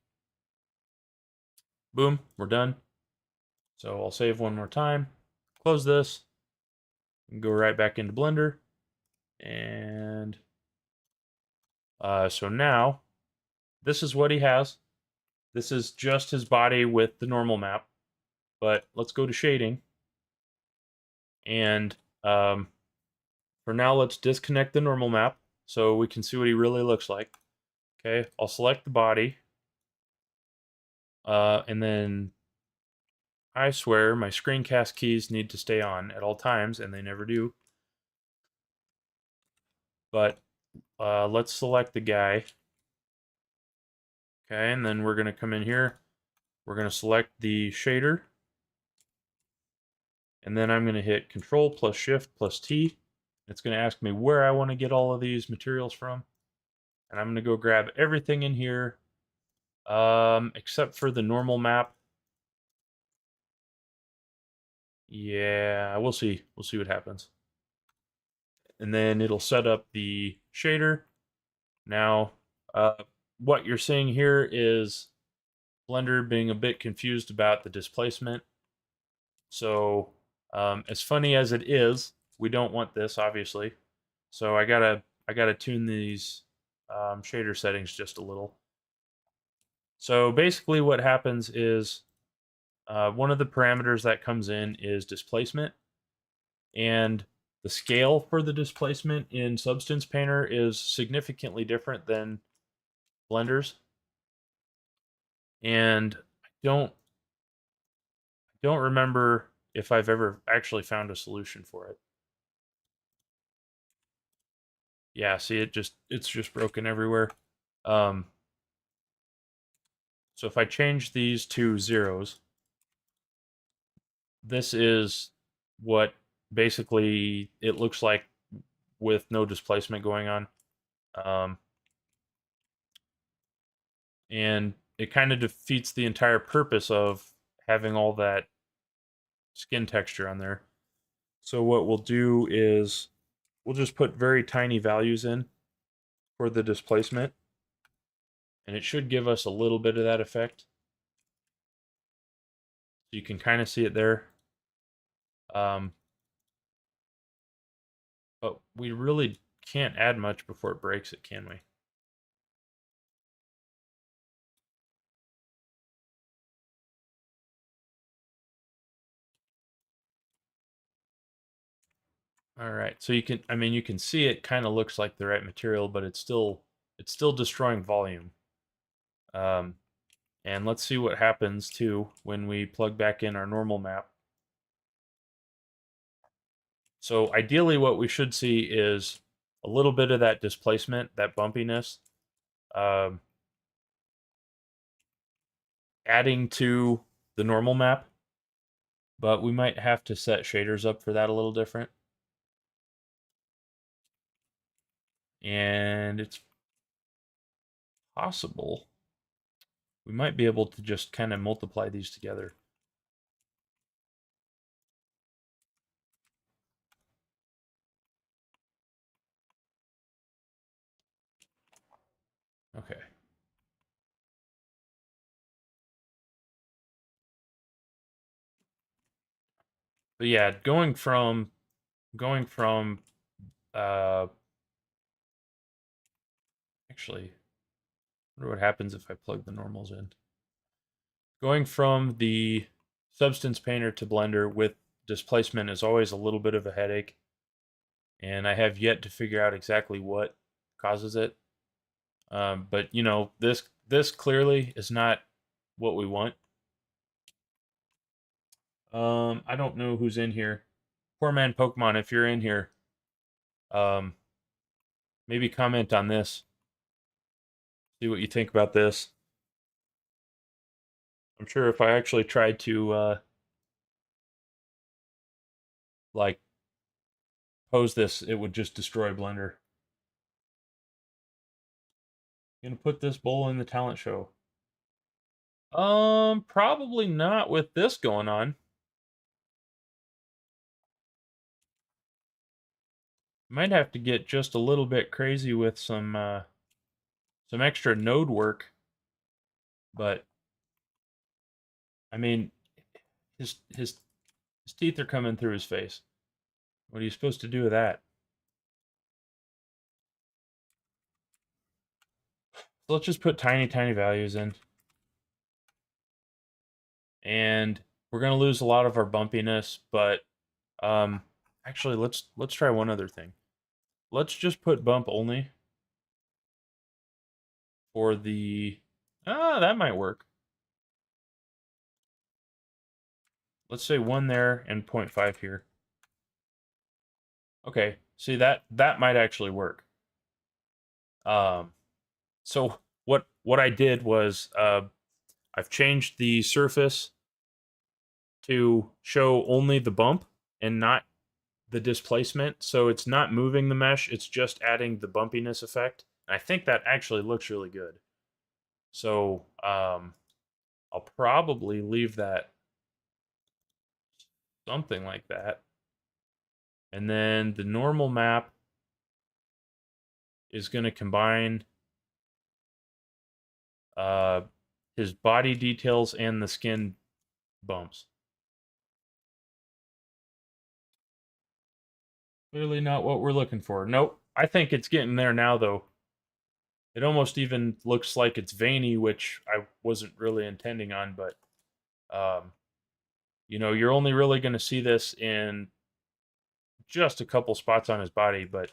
Boom, we're done. So I'll save one more time. Close this. And go right back into Blender. And so now, this is what he has. This is just his body with the normal map. But let's go to shading. And for now, let's disconnect the normal map so we can see what he really looks like. Okay, I'll select the body. And then I swear my screencast keys need to stay on at all times, and they never do. But let's select the guy. Okay, and then we're going to come in here. We're going to select the shader. And then I'm going to hit Control plus Shift plus T. It's going to ask me where I want to get all of these materials from. And I'm going to go grab everything in here, except for the normal map. Yeah, we'll see. We'll see what happens. And then it'll set up the shader. Now, what you're seeing here is Blender being a bit confused about the displacement. So, as funny as it is, we don't want this, obviously. So I gotta tune these shader settings just a little. So basically, what happens is one of the parameters that comes in is displacement, and the scale for the displacement in Substance Painter is significantly different than Blender's. And I don't remember if I've ever actually found a solution for it. Yeah, see, it's just broken everywhere. Um, so if I change these to zeros, this is what basically it looks like with no displacement going on. Um, and it kind of defeats the entire purpose of having all that skin texture on there. So what we'll do is we'll just put very tiny values in for the displacement, and it should give us a little bit of that effect. So you can kind of see it there. Um, but we really can't add much before it breaks it, can we? All right, so you can, I mean, you can see it kind of looks like the right material, but it's still destroying volume. Um, and let's see what happens too when we plug back in our normal map. So ideally what we should see is a little bit of that displacement, that bumpiness, um, adding to the normal map, but we might have to set shaders up for that a little different. And it's possible we might be able to just kind of multiply these together. Okay. But yeah, going from uh actually, I wonder what happens if I plug the normals in. Going from the Substance Painter to Blender with displacement is always a little bit of a headache, and I have yet to figure out exactly what causes it. But you know, this clearly is not what we want. I don't know who's in here. Poor man Pokemon, if you're in here, um, maybe comment on this. See what you think about this. I'm sure if I actually tried to like pose this, it would just destroy Blender. Gonna put this bowl in the talent show. Probably not with this going on. Might have to get just a little bit crazy with some extra node work, but I mean, his teeth are coming through his face. What are you supposed to do with that? So let's just put tiny, tiny values in, and we're gonna lose a lot of our bumpiness. But um, actually, let's try one other thing. Let's just put bump only for the. That might work. Let's say 1 there and 0.5 here. Okay, see that might actually work. Um, so what I did was I've changed the surface to show only the bump and not the displacement. So it's not moving the mesh, it's just adding the bumpiness effect. And I think that actually looks really good. So I'll probably leave that something like that. And then the normal map is going to combine uh, his body details and the skin bumps. Clearly not what we're looking for. Nope. I think it's getting there now, though. It almost even looks like it's veiny, which I wasn't really intending on, but um, you know, you're only really going to see this in just a couple spots on his body, but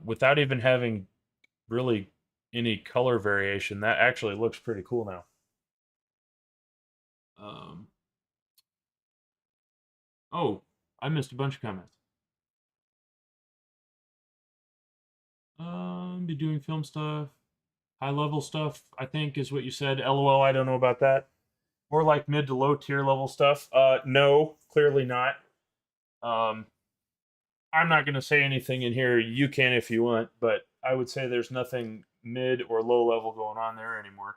without even having really any color variation. That actually looks pretty cool now. Um, oh, I missed a bunch of comments. Be doing film stuff, high level stuff, I think is what you said. LOL, I don't know about that. More like mid to low tier level stuff. No, clearly not. Um, I'm not going to say anything in here. You can if you want, but I would say there's nothing mid or low level going on there anymore.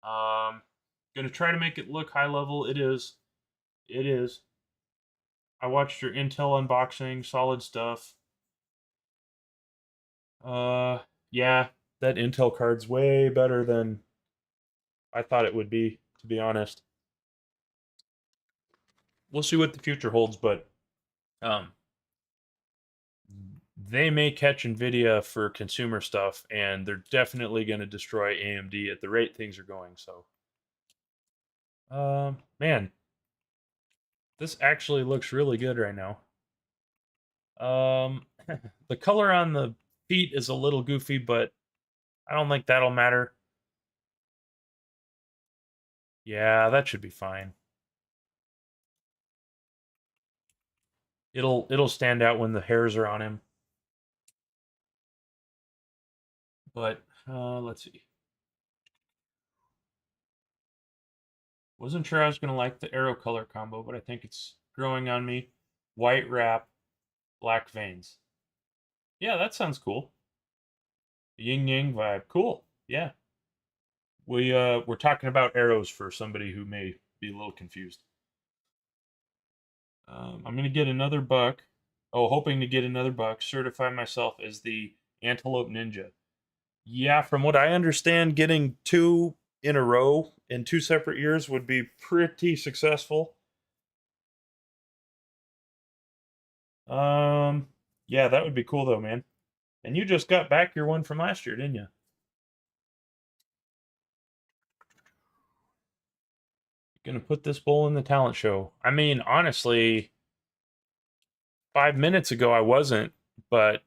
Going to try to make it look high level. It is. It is. I watched your Intel unboxing. Solid stuff. Uh, yeah, that Intel card's way better than I thought it would be, to be honest. We'll see what the future holds, but um, they may catch Nvidia for consumer stuff, and they're definitely going to destroy AMD at the rate things are going. So, man, this actually looks really good right now. The color on the feet is a little goofy, but I don't think that'll matter. Yeah, that should be fine. It'll stand out when the hairs are on him. But let's see. Wasn't sure I was gonna like the arrow color combo, but I think it's growing on me. White wrap, black veins. Yeah, that sounds cool. Yin yang vibe. Cool. Yeah. We're talking about arrows for somebody who may be a little confused. I'm gonna get another buck. Oh, hoping to get another buck. Certify myself as the Antelope Ninja. Yeah, from what I understand, getting two in a row in two separate years would be pretty successful. Um, yeah, that would be cool though, man. And you just got back your one from last year, didn't you? Gonna put this bowl in the talent show. I mean, honestly, 5 minutes ago I wasn't, but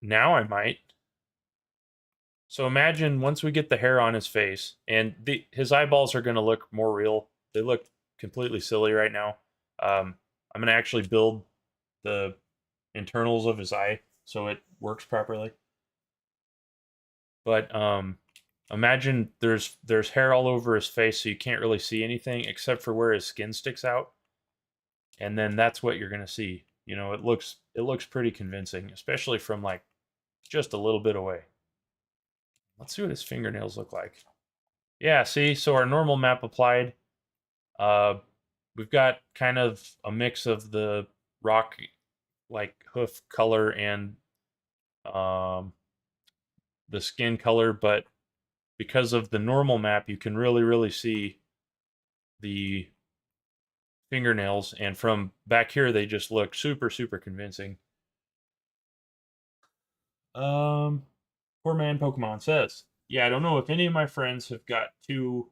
now I might. So imagine once we get the hair on his face, and his eyeballs are going to look more real. They look completely silly right now. I'm going to actually build the internals of his eye so it works properly. But imagine there's hair all over his face, so you can't really see anything except for where his skin sticks out, and then that's what you're going to see. You know, it looks pretty convincing, especially from like just a little bit away. Let's see what his fingernails look like. Yeah, see, so our normal map applied. Uh, we've got kind of a mix of the rock like hoof color and um, the skin color, but because of the normal map, you can really see the fingernails, and from back here, they just look super convincing. Um, Poor man Pokemon says, yeah, I don't know if any of my friends have got two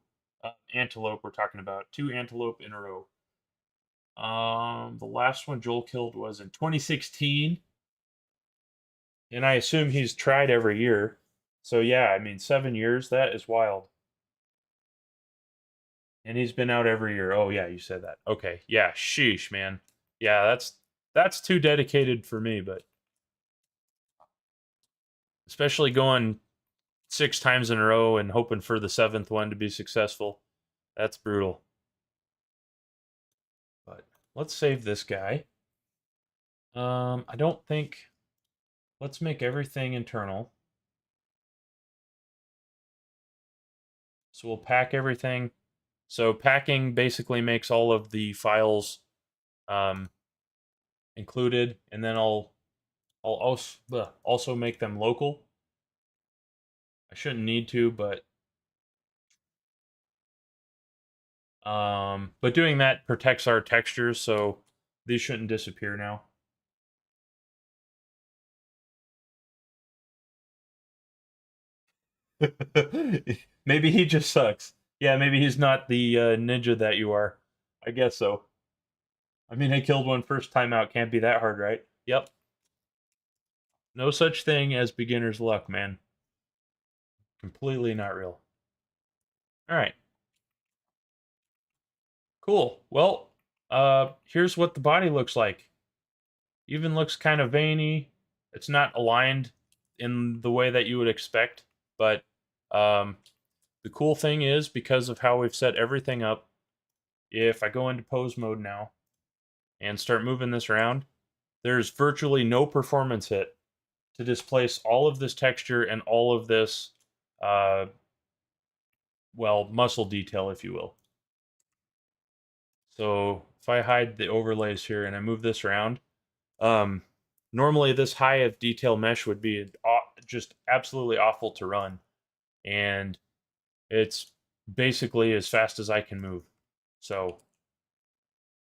antelope. We're talking about two antelope in a row. The last one Joel killed was in 2016, and I assume he's tried every year. So yeah, I mean 7 years. That is wild. And he's been out every year. Oh yeah, you said that. Okay, yeah. Sheesh, man. Yeah, that's too dedicated for me. But especially going 6 times in a row and hoping for the seventh one to be successful. That's brutal. But let's save this guy. I don't think. Let's make everything internal. So we'll pack everything. So packing basically makes all of the files um, included, and then I'll also make them local. I shouldn't need to, but doing that protects our textures, so these shouldn't disappear now. Maybe he just sucks. Yeah, maybe he's not the ninja that you are. I guess so. I mean, I killed one first time out. Can't be that hard, right? Yep. No such thing as beginner's luck, man. Completely not real. All right. Cool. Well, here's what the body looks like. Even looks kind of veiny. It's not aligned in the way that you would expect, but um, the cool thing is because of how we've set everything up, if I go into pose mode now and start moving this around, there's virtually no performance hit to displace all of this texture and all of this, uh, well, muscle detail, if you will. So if I hide the overlays here and I move this around, um, normally this high of detail mesh would be just absolutely awful to run, and it's basically as fast as I can move. So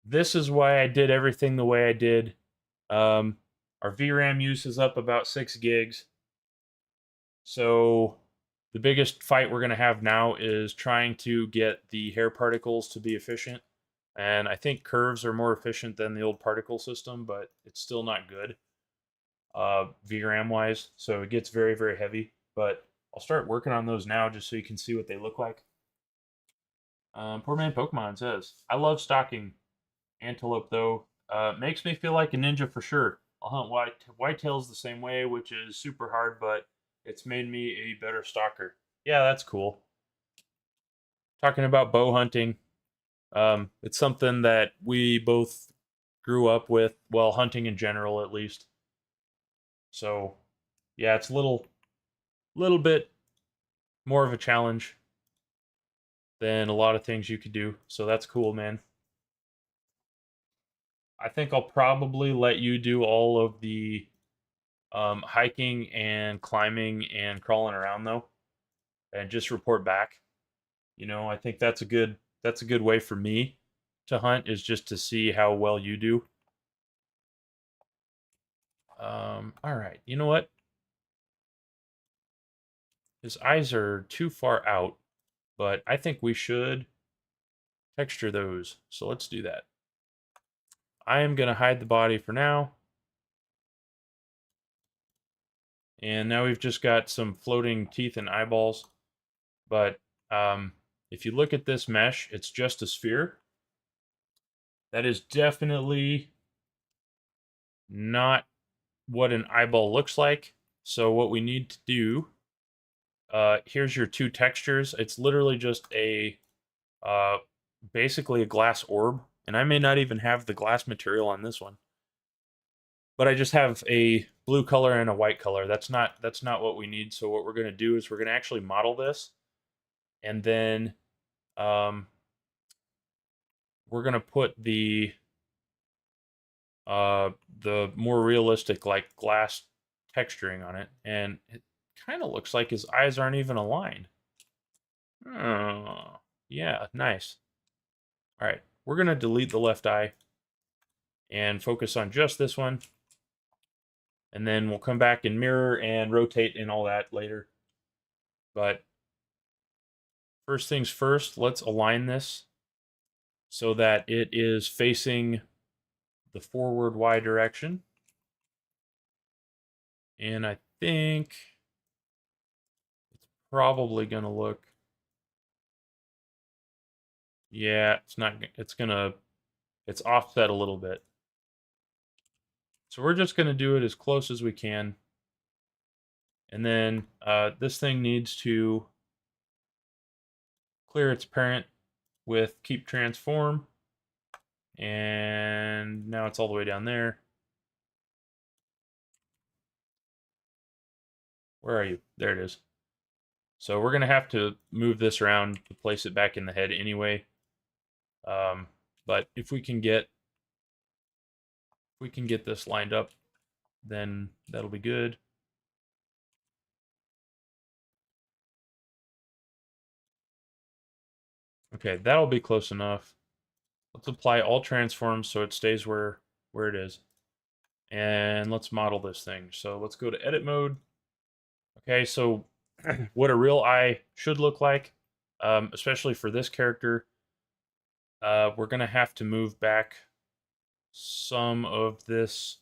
this is why I did everything the way I did. Our VRAM use is up about 6 gigs. So the biggest fight we're going to have now is trying to get the hair particles to be efficient. And I think curves are more efficient than the old particle system, but it's still not good VRAM wise. So it gets very, very heavy. But I'll start working on those now just so you can see what they look like. Poor man Pokemon says, I love stalking antelope though. Makes me feel like a ninja for sure. I'll hunt whitetails the same way, which is super hard, but it's made me a better stalker. Yeah, that's cool. Talking about bow hunting, it's something that we both grew up with, well, hunting in general at least. So, yeah, it's a little bit more of a challenge than a lot of things you could do. So that's cool, man. I think I'll probably let you do all of the hiking and climbing and crawling around though, and just report back. I think that's a good way for me to hunt is just to see how well you do. All right, you know what? His eyes are too far out, but I think we should texture those. So let's do that. I am gonna hide the body for now. And now we've just got some floating teeth and eyeballs. But if you look at this mesh, it's just a sphere. That is definitely not what an eyeball looks like. So what we need to do, here's your two textures. It's literally just uh, basically a glass orb. And I may not even have the glass material on this one. But I just have a blue color and a white color. That's not what we need. So what we're going to do is we're going to actually model this, and then we're going to put the more realistic like glass texturing on it, and it kind of looks like his eyes aren't even aligned. Oh, yeah, nice. All right, we're going to delete the left eye and focus on just this one. And then we'll come back and mirror and rotate and all that later. But first things first, let's align this so that it is facing the forward Y direction. And I think it's probably going to look, yeah, it's offset a little bit. So we're just going to do it as close as we can. And then this thing needs to clear its parent with keep transform. And now it's all the way down there. Where are you? There it is. So we're going to have to move this around to place it back in the head anyway. But if we can get this lined up, then that'll be good. Okay, that'll be close enough. Let's apply all transforms so it stays where it is. And let's model this thing. So let's go to edit mode. Okay, so what a real eye should look like, especially for this character, we're going to have to move back some of this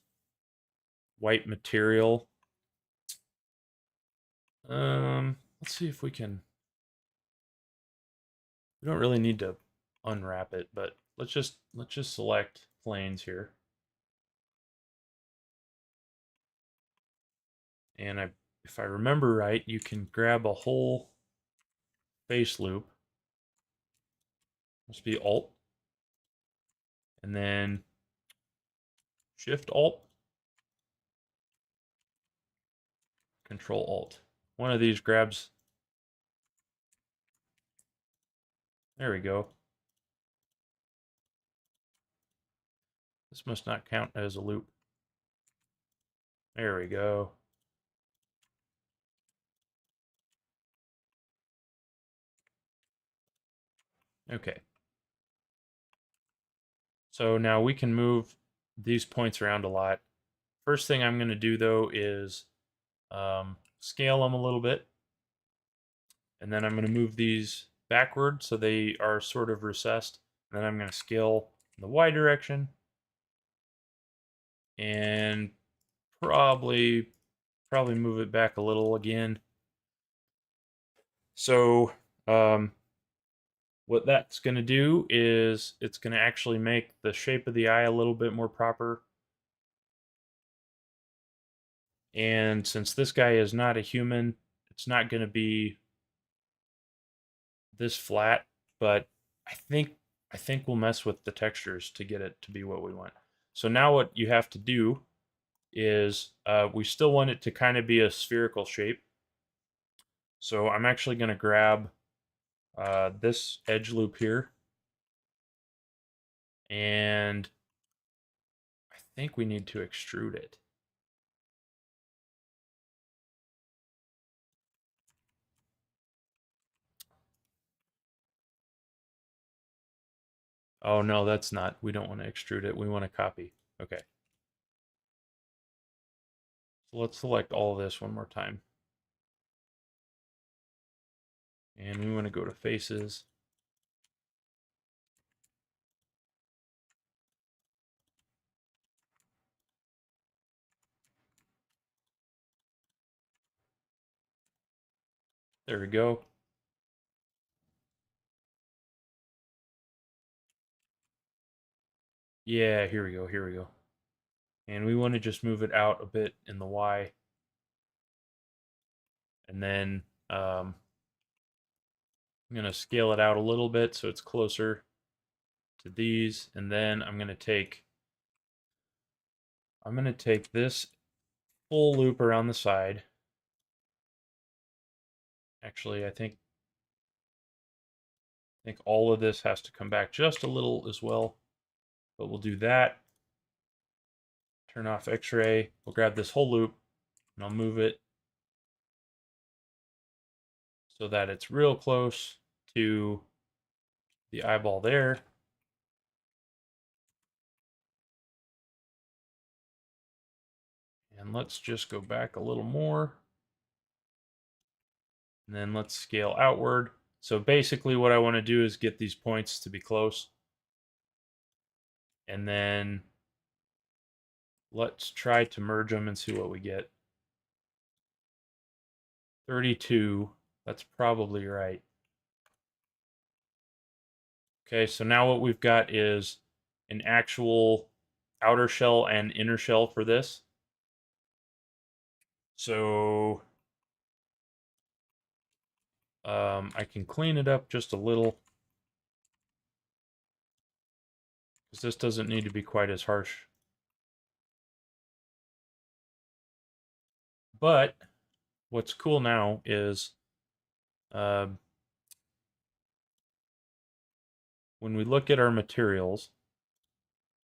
white material. let's see if we can. We don't really need to unwrap it, but let's just select planes here. And if I remember right, you can grab a whole face loop. Must be Alt, and then Shift Alt, Control Alt. One of these grabs. There we go. This must not count as a loop. There we go. Okay. So now we can move these points around a lot. First thing I'm going to do though is scale them a little bit. And then I'm going to move these backward so they are sort of recessed. And then I'm going to scale in the Y direction. And probably move it back a little again. So what that's going to do is it's going to actually make the shape of the eye a little bit more proper. And since this guy is not a human, it's not going to be this flat, but I think we'll mess with the textures to get it to be what we want. So now what you have to do is we still want it to kind of be a spherical shape. So I'm actually going to grab this edge loop here, and I think we need to extrude it. Oh no, that's not. We don't want to extrude it. We want to copy. Okay. So let's select all of this one more time. And we want to go to faces. There we go. Yeah, here we go, here we go. And we want to just move it out a bit in the Y. And then I'm going to scale it out a little bit so it's closer to these. And then I'm going to take this full loop around the side. Actually, I think all of this has to come back just a little as well. But we'll do that. Turn off X-ray. We'll grab this whole loop and I'll move it so that it's real close to the eyeball there. And let's just go back a little more. And then let's scale outward. So basically what I want to do is get these points to be close. And then let's try to merge them and see what we get. 32, that's probably right. Okay, so now what we've got is an actual outer shell and inner shell for this. So I can clean it up just a little, because this doesn't need to be quite as harsh. But what's cool now is when we look at our materials,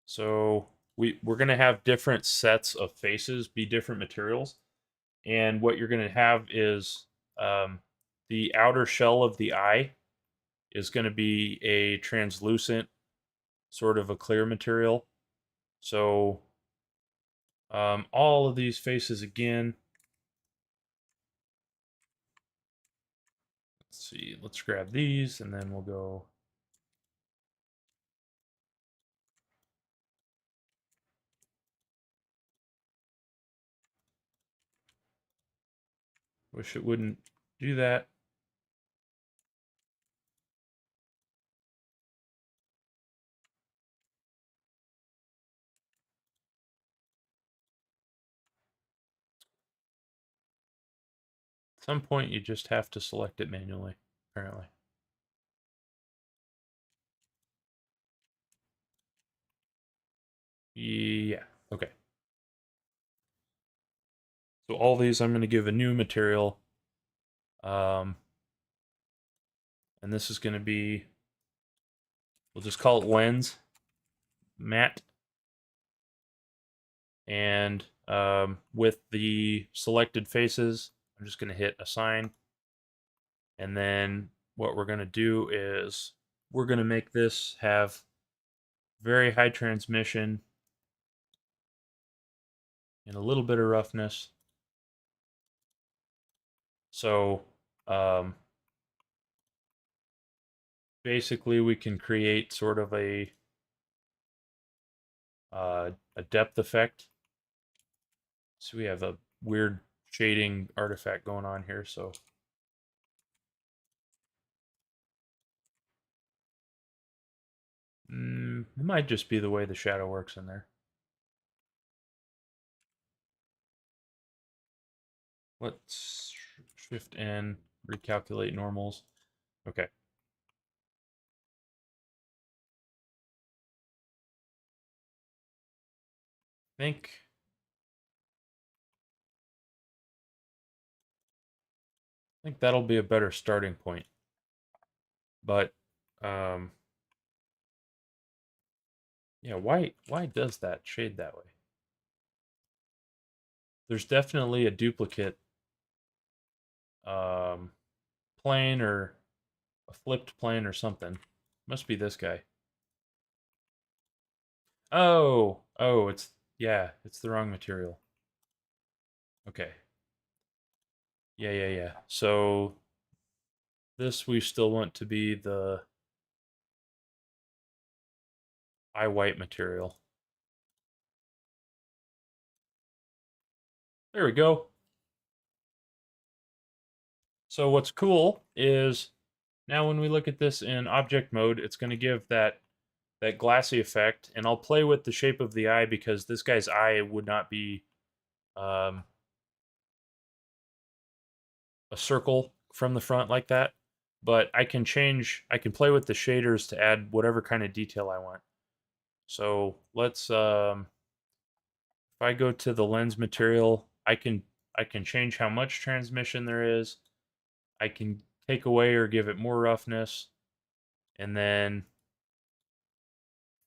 so we're going to have different sets of faces be different materials. And what you're going to have is the outer shell of the eye is going to be a translucent, sort of a clear material. So all of these faces again. Let's see, let's grab these and then we'll go. Wish it wouldn't do that. At some point, you just have to select it manually, apparently. Yeah, okay. So all these I'm going to give a new material. And this is going to be, we'll just call it lens, matte. And with the selected faces, I'm just going to hit assign. And then what we're going to do is we're going to make this have very high transmission and a little bit of roughness. So basically we can create sort of a depth effect. So we have a weird shading artifact going on here. So it might just be the way the shadow works in there. Let's shift N, recalculate normals. Okay. I think that'll be a better starting point. But yeah, why does that shade that way? There's definitely a duplicate plane or a flipped plane or something. Must be this guy. Oh, it's yeah, it's the wrong material. Okay. Yeah. So this we still want to be the eye white material. There we go. So what's cool is now when we look at this in object mode, it's going to give that glassy effect, and I'll play with the shape of the eye because this guy's eye would not be um, a circle from the front like that. But I can play with the shaders to add whatever kind of detail I want. So let's, if I go to the lens material, I can change how much transmission there is. I can take away or give it more roughness, and then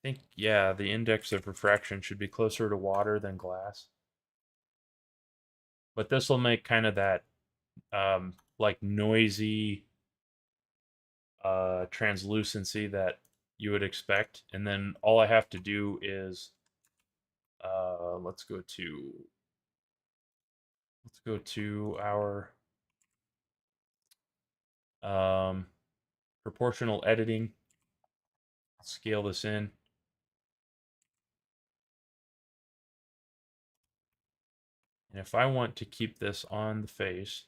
I think, yeah, the index of refraction should be closer to water than glass. But this will make kind of that like noisy translucency that you would expect. And then all I have to do is let's go to our um, proportional editing. Scale this in. And if I want to keep this on the face,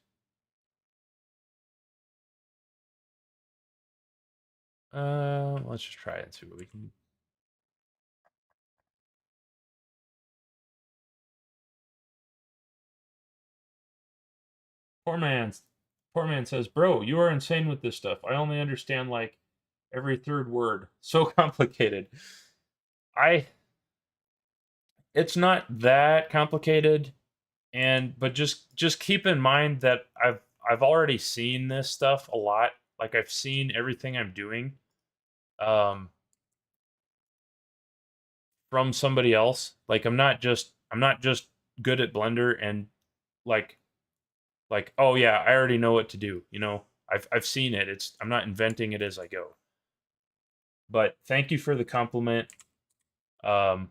let's just try it and see what we can. Poor man, poor man says, "Bro, you are insane with this stuff. I only understand like every third word. So complicated." I It's not that complicated, and but just keep in mind that I've already seen this stuff a lot. Like I've seen everything I'm doing um from somebody else. Like I'm not just good at Blender and like oh yeah, I already know what to do, you know. I've seen it. I'm not inventing it as I go. But thank you for the compliment. Um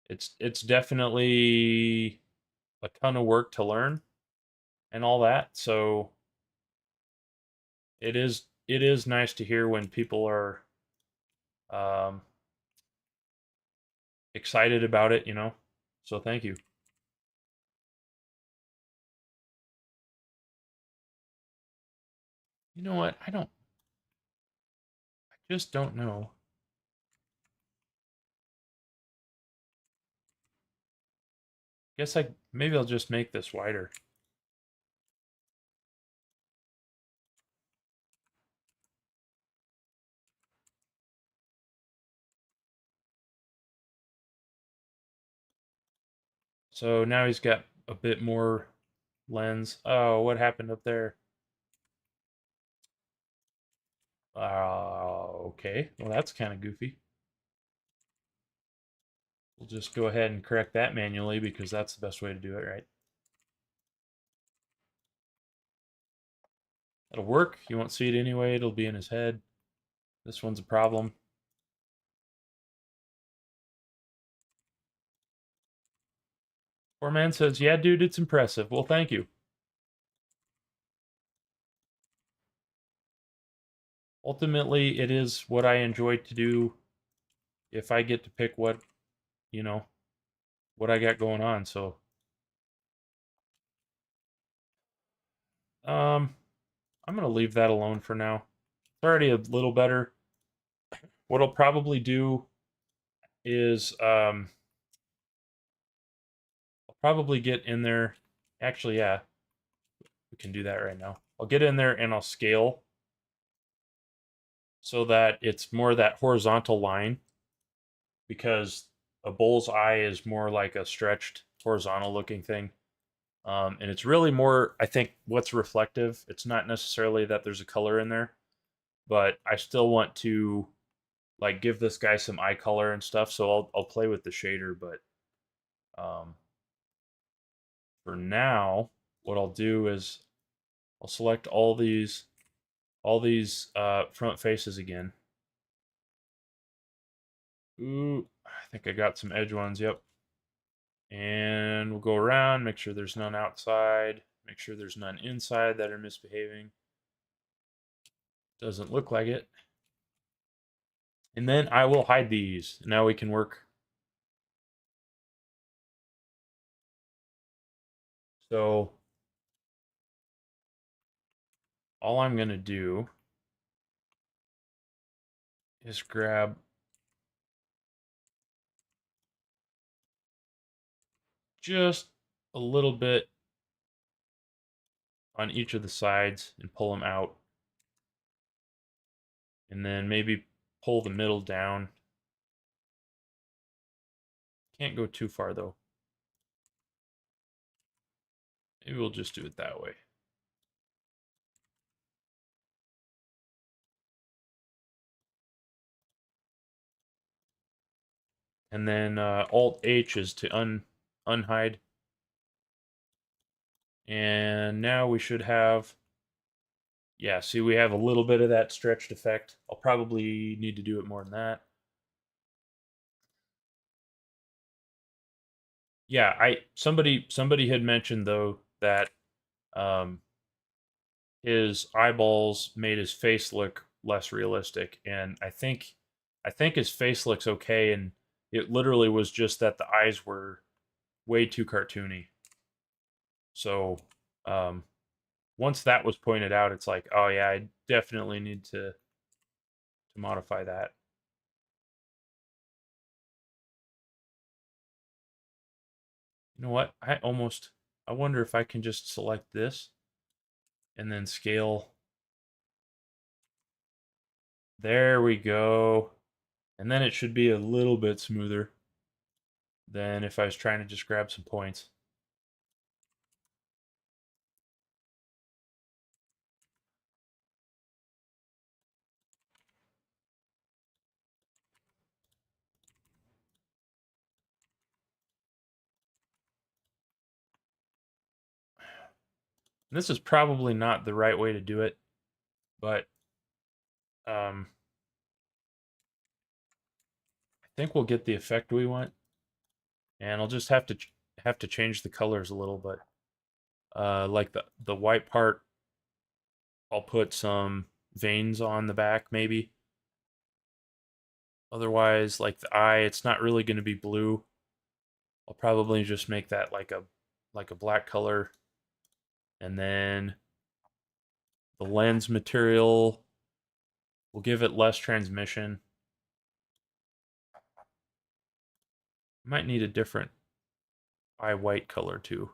it's definitely a ton of work to learn and all that. So it is nice to hear when people are um, excited about it, you know. So thank you. You know what? I just don't know. Guess maybe I'll just make this wider. So now he's got a bit more lens. Oh, what happened up there? Okay. Well, that's kind of goofy. We'll just go ahead and correct that manually because that's the best way to do it, right? It'll work. You won't see it anyway. It'll be in his head. This one's a problem. Poor man says, yeah, dude, it's impressive. Well, thank you. Ultimately, it is what I enjoy to do if I get to pick what, you know, what I got going on. So, um, I'm going to leave that alone for now. It's already a little better. What I'll probably do is, I'll probably get in there. Actually, yeah, we can do that right now. I'll get in there and I'll scale so that it's more that horizontal line because a bull's eye is more like a stretched horizontal looking thing. And it's really more, I think, what's reflective. It's not necessarily that there's a color in there, but I still want to like give this guy some eye color and stuff. So I'll play with the shader, but for now, what I'll do is I'll select all these front faces again. Ooh, I think I got some edge ones. Yep. And we'll go around, make sure there's none outside, make sure there's none inside that are misbehaving. Doesn't look like it. And then I will hide these. Now we can work. So all I'm going to do is grab just a little bit on each of the sides and pull them out. And then maybe pull the middle down. Can't go too far though. Maybe we'll just do it that way. And then Alt H is to unhide. And now we should have, yeah, see, we have a little bit of that stretched effect. I'll probably need to do it more than that. Yeah, somebody had mentioned though that um, his eyeballs made his face look less realistic, and I think his face looks okay, and it literally was just that the eyes were way too cartoony. So um, once that was pointed out, it's like, oh yeah, I definitely need to modify that. You know what? I wonder if I can just select this and then scale. There we go. And then it should be a little bit smoother than if I was trying to just grab some points. And this is probably not the right way to do it, but I think we'll get the effect we want. And I'll just have to change the colors a little, but like the white part, I'll put some veins on the back maybe. Otherwise, like the eye, it's not really going to be blue. I'll probably just make that like a black color, and then The lens material will give it less transmission. Might need a different eye white color too.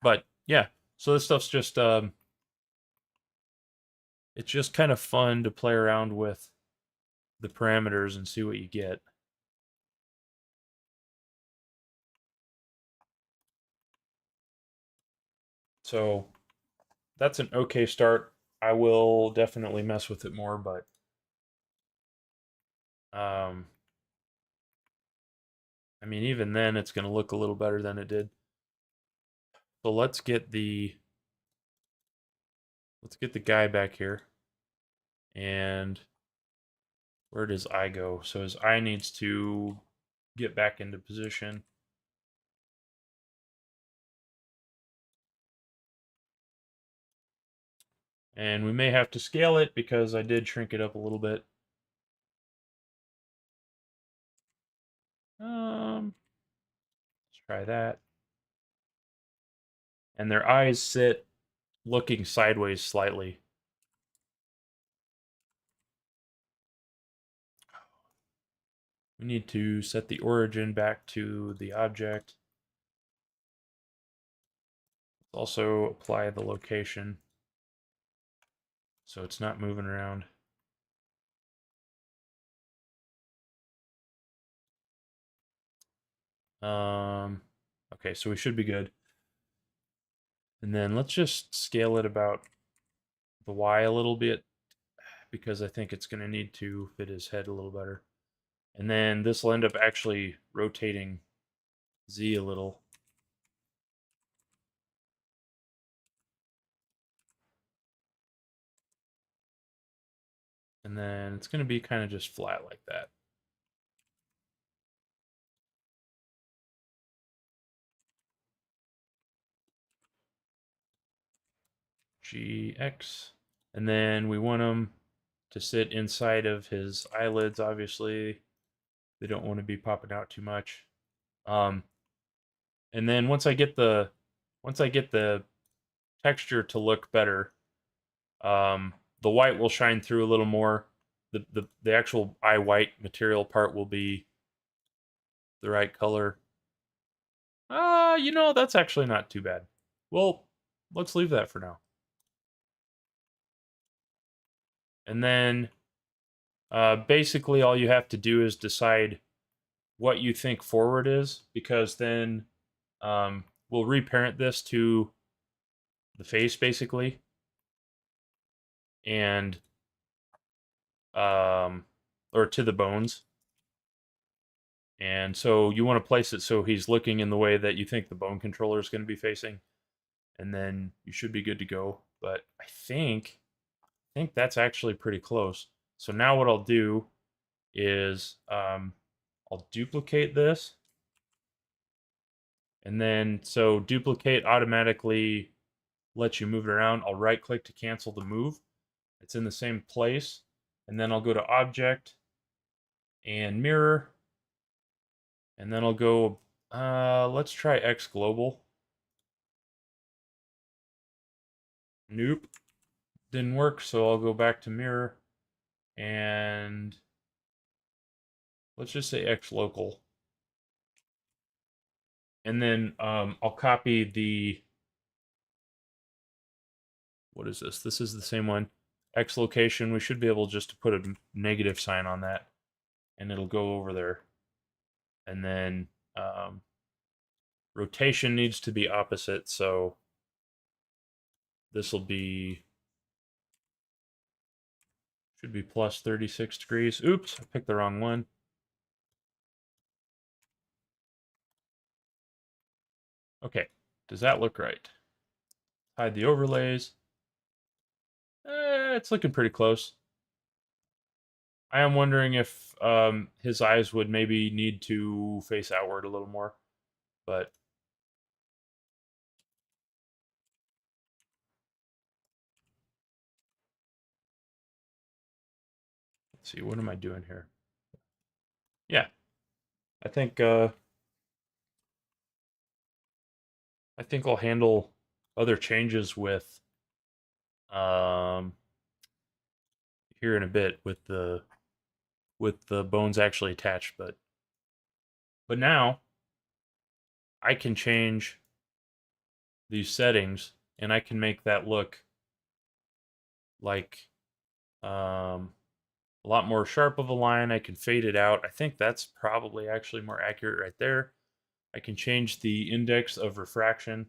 But yeah, so this stuff's just it's just kind of fun to play around with the parameters and see what you get. So that's an okay start. I will definitely mess with it more, but I mean, even then, it's going to look a little better than it did. So let's get the guy back here, and where does eye go? So his eye needs to get back into position. And we may have to scale it because I did shrink it up a little bit. Let's try that. And their eyes sit looking sideways slightly. We need to set the origin back to the object. Let's also apply the location so it's not moving around. Okay, so we should be good. And then let's just scale it about the Y a little bit because I think it's going to need to fit his head a little better. And then this will end up actually rotating Z a little. And then it's going to be kind of just flat like that. GX. And then we want them to sit inside of his eyelids, obviously. They don't want to be popping out too much. And then once I get the texture to look better, the white will shine through a little more. The actual eye white material part will be the right color. You know, that's actually not too bad. Well, let's leave that for now. And then basically all you have to do is decide what you think forward is, because then we'll reparent this to the face basically, and or to the bones. And so you want to place it so he's looking in the way that you think the bone controller is going to be facing, and then you should be good to go. But I think that's actually pretty close. So now what I'll do is I'll duplicate this, and then so duplicate automatically lets you move it around. I'll right click to cancel the move. It's in the same place, and then I'll go to object and mirror, and then I'll go let's try X global. Nope, didn't work, so I'll go back to mirror, and let's just say X local. And then I'll copy the, what is this? This is the same one. X location, we should be able just to put a negative sign on that, and it'll go over there. And then rotation needs to be opposite, so this will be, should be plus 36 degrees. Oops, I picked the wrong one. Okay, does that look right? Hide the overlays. It's looking pretty close. I am wondering if his eyes would maybe need to face outward a little more, but let's see, what am I doing here? Yeah, I think I think I'll handle other changes with um, here in a bit with the bones actually attached. But now I can change these settings and I can make that look like um, a lot more sharp of a line. I can fade it out. I think that's probably actually more accurate right there. I can change the index of refraction.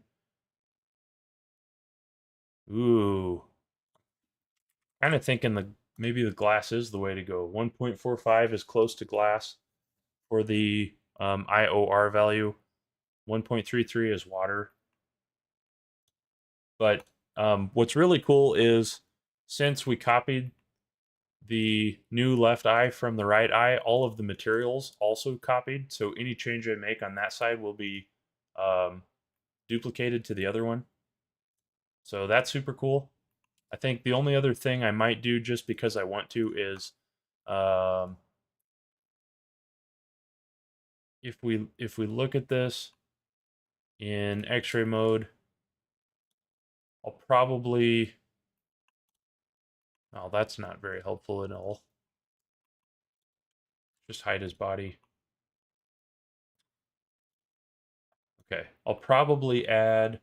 Ooh, kind of thinking maybe the glass is the way to go. 1.45 is close to glass for the IOR value. 1.33 is water. But what's really cool is since we copied the new left eye from the right eye, all of the materials also copied. So any change I make on that side will be um, duplicated to the other one. So that's super cool. I think the only other thing I might do just because I want to is um, if we look at this in X-ray mode, I'll probably oh that's not very helpful at all. Just hide his body. Okay, I'll probably add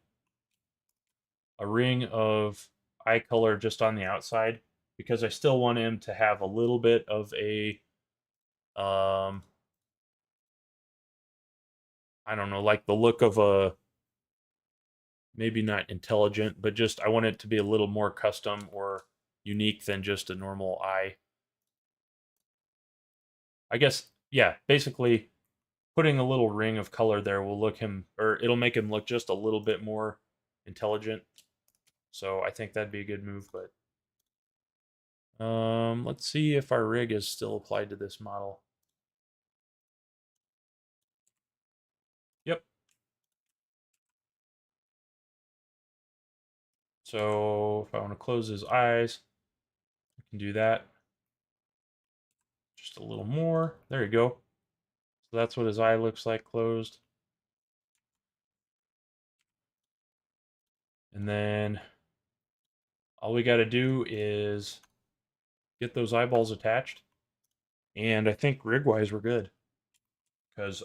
a ring of eye color just on the outside because I still want him to have a little bit of a um I don't know, like the look of a maybe not intelligent, but just I want it to be a little more custom or unique than just a normal eye. I guess yeah, basically putting a little ring of color there will look him or it'll make him look just a little bit more intelligent. So I think that'd be a good move, but let's see if our rig is still applied to this model. Yep. So if I want to close his eyes, I can do that. Just a little more. There you go. So that's what his eye looks like closed. And then all we got to do is get those eyeballs attached. And I think rig-wise we're good. Because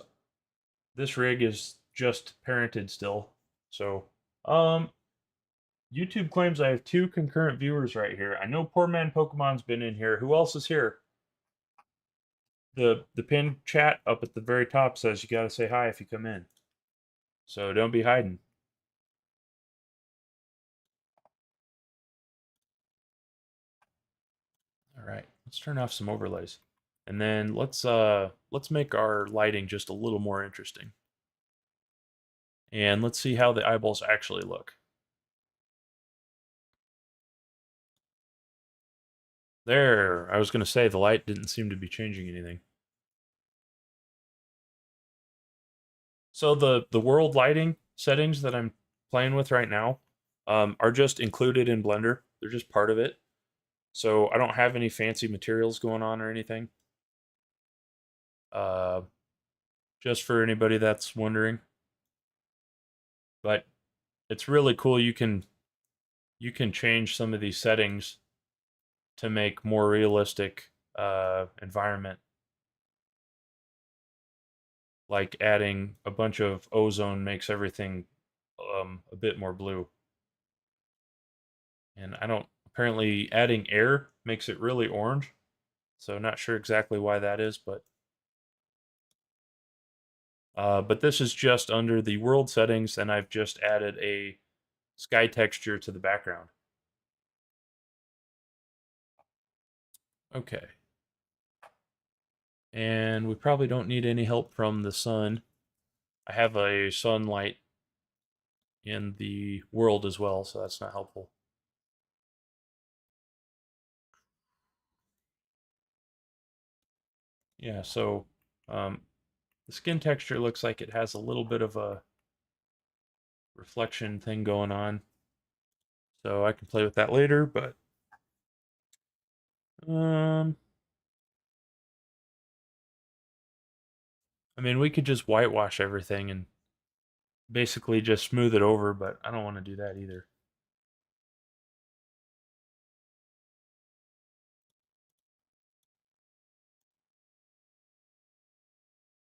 this rig is just parented still. So, um, YouTube claims I have 2 concurrent viewers right here. I know poor man Pokemon's been in here. Who else is here? The pinned chat up at the very top says you gotta say hi if you come in. So don't be hiding. All right, let's turn off some overlays. And then let's make our lighting just a little more interesting. And let's see how the eyeballs actually look. There, I was going to say the light didn't seem to be changing anything. So the world lighting settings that I'm playing with right now are just included in Blender. They're just part of it. So I don't have any fancy materials going on or anything. Uh, just for anybody that's wondering. But it's really cool. You can change some of these settings to make more realistic environment. Like adding a bunch of ozone makes everything a bit more blue. And I don't apparently adding air makes it really orange. So not sure exactly why that is, but this is just under the world settings, and I've just added a sky texture to the background. Okay. And we probably don't need any help from the sun. I have a sunlight in the world as well, so that's not helpful. Yeah, so um, the skin texture looks like it has a little bit of a reflection thing going on. So I can play with that later, but um, I mean, we could just whitewash everything and basically just smooth it over, but I don't want to do that either.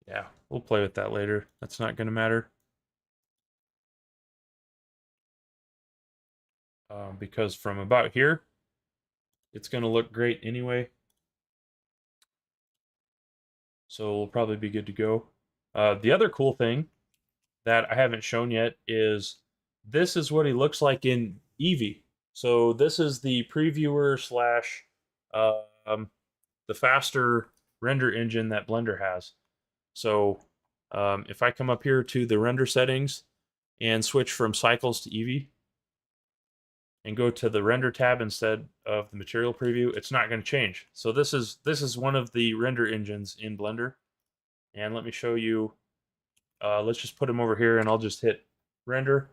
Yeah, we'll play with that later. That's not going to matter. Because from about here, it's going to look great anyway. So we'll probably be good to go. The other cool thing that I haven't shown yet is this is what he looks like in Eevee. So this is the previewer slash um, the faster render engine that Blender has. So if I come up here to the render settings and switch from cycles to Eevee and go to the render tab instead of the material preview, it's not going to change. So this is one of the render engines in Blender. And let me show you. Let's just put them over here, and I'll just hit render.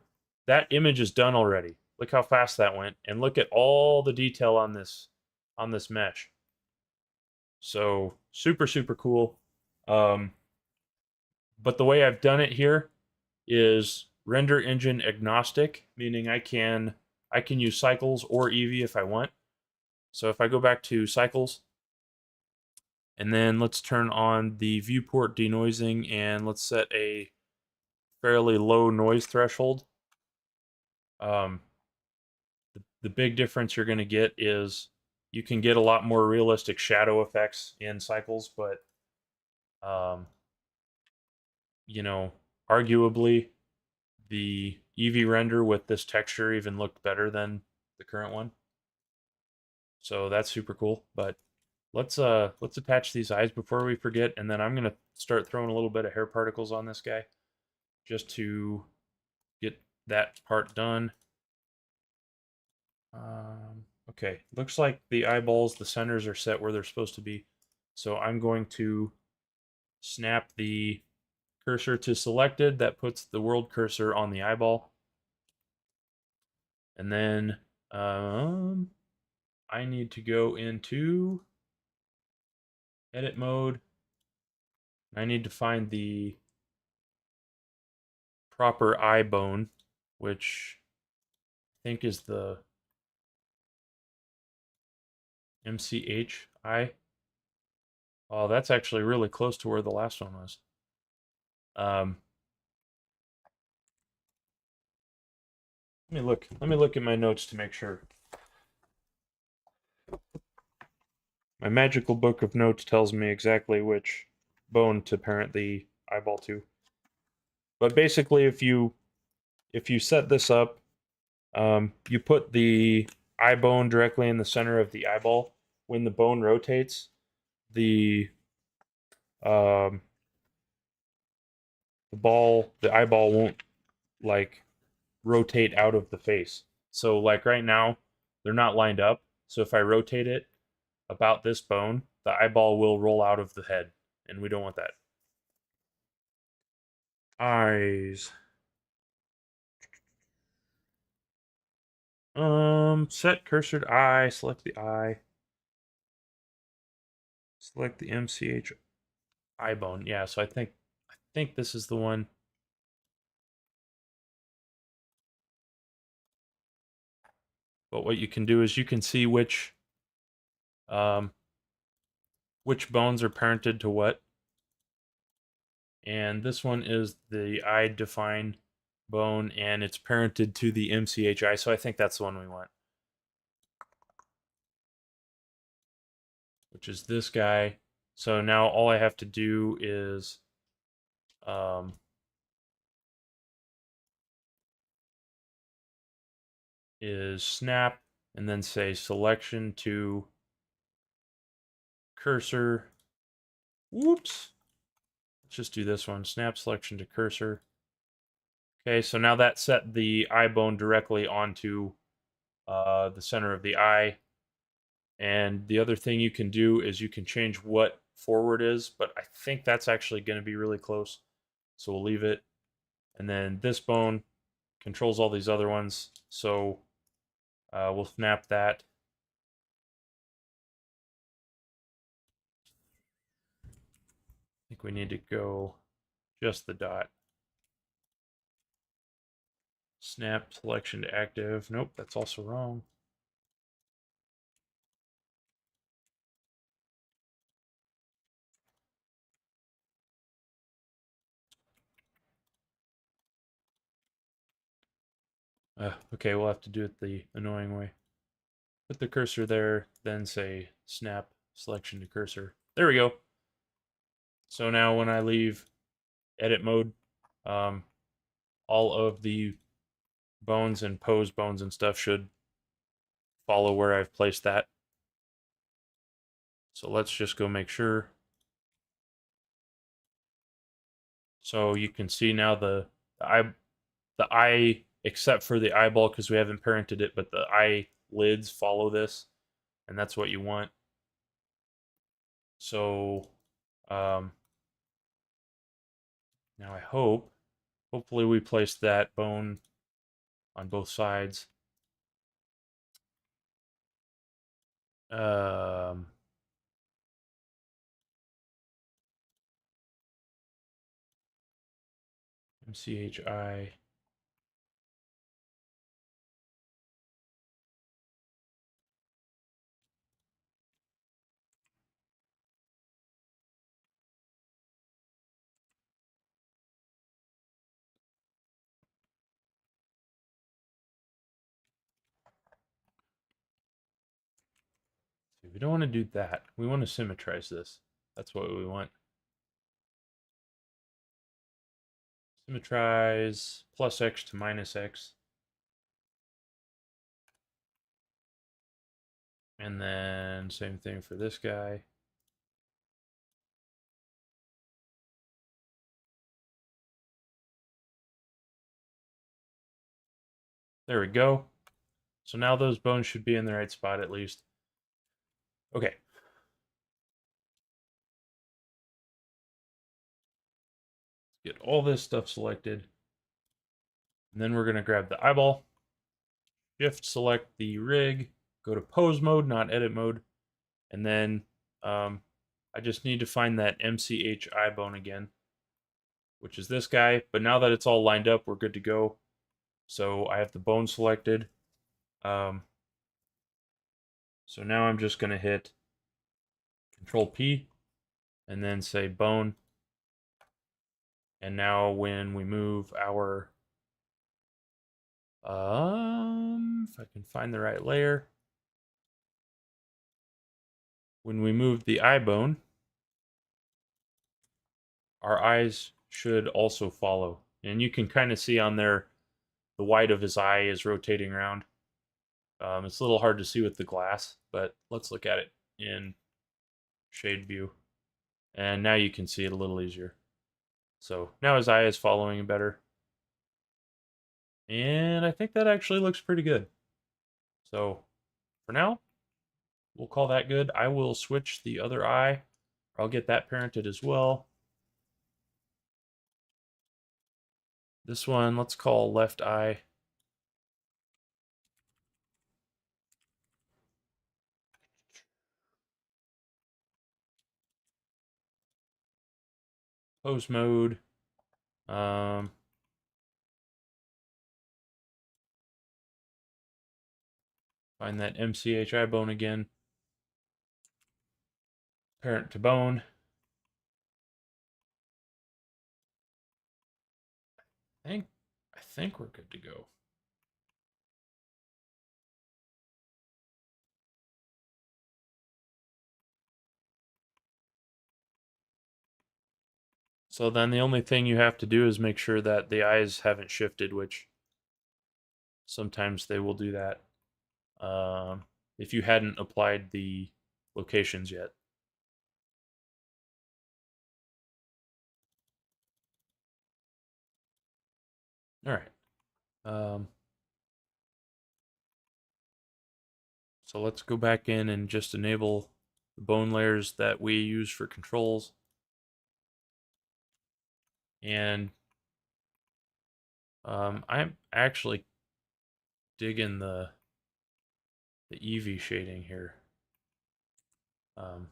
That image is done already. Look how fast that went, and look at all the detail on this mesh. So super super cool. Um, but the way I've done it here is render engine agnostic, meaning I can use cycles or Eevee if I want. So if I go back to cycles, and then let's turn on the viewport denoising, and let's set a fairly low noise threshold. Um, the big difference you're going to get is you can get a lot more realistic shadow effects in cycles, but um, you know, arguably the Eevee render with this texture even looked better than the current one. So that's super cool. But let's attach these eyes before we forget, and then I'm gonna start throwing a little bit of hair particles on this guy just to get that part done. Okay, looks like the eyeballs, the centers are set where they're supposed to be. So I'm going to snap the cursor to selected. That puts the world cursor on the eyeball. And then I need to go into edit mode. I need to find the proper eye bone, which I think is the MCH eye. Oh, that's actually really close to where the last one was. Um, let me look. Let me look at my notes to make sure. My magical book of notes tells me exactly which bone to parent the eyeball to. But basically, if you set this up, you put the eye bone directly in the center of the eyeball. When the bone rotates, the um, the eyeball won't like rotate out of the face. So like right now, they're not lined up. So if I rotate it about this bone, the eyeball will roll out of the head, and we don't want that. Eyes. Set cursor to eye, select the eye. Select the MCH eye bone. Yeah, so I think this is the one. But what you can do is you can see um which bones are parented to what. And this one is the eye define bone, and it's parented to the MCHI, so I think that's the one we want. Which is this guy. So now all I have to do um, is snap and then say selection to cursor. Whoops. Let's just do this one. Snap selection to cursor. Okay, so now that set the eye bone directly onto the center of the eye. And the other thing you can do is you can change what forward is, but I think that's actually going to be really close. So we'll leave it. And then this bone controls all these other ones. So we'll snap that. I think we need to go just the dot. Snap selection to active. Nope, that's also wrong. Okay, we'll have to do it the annoying way. Put the cursor there, then say snap selection to cursor. There we go. So now when I leave edit mode, um, all of the bones and pose bones and stuff should follow where I've placed that. So let's just go make sure. So you can see now the eye, except for the eyeball because we haven't parented it, but the eyelids follow this, and that's what you want. So now hopefully we placed that bone on both sides. MCHI. We don't want to do that. We want to symmetrize this. That's what we want. Symmetrize plus X to minus X. And then same thing for this guy. There we go. So now those bones should be in the right spot at least. Okay. Get all this stuff selected. And then we're going to grab the eyeball. Shift select the rig. Go to pose mode, not edit mode. And then I just need to find that MCH eye bone again, which is this guy. But now that it's all lined up, we're good to go. So I have the bone selected. So now I'm just going to hit Control P and then say bone. And now when we move our, if I can find the right layer, when we move the eye bone, our eyes should also follow. And you can kind of see on there, the white of his eye is rotating around. It's a little hard to see with the glass, but let's look at it in shade view. And now you can see it a little easier. So now his eye is following better. And I think that actually looks pretty good. So for now, we'll call that good. I will switch the other eye. I'll get that parented as well. This one, let's call left eye. Pose mode. Find that MCH eye bone again. Parent to bone. I think we're good to go. So then the only thing you have to do is make sure that the eyes haven't shifted, which sometimes they will do that if you hadn't applied the locations yet. All right. So let's go back in and just enable the bone layers that we use for controls. And I'm actually digging the Eevee shading here. But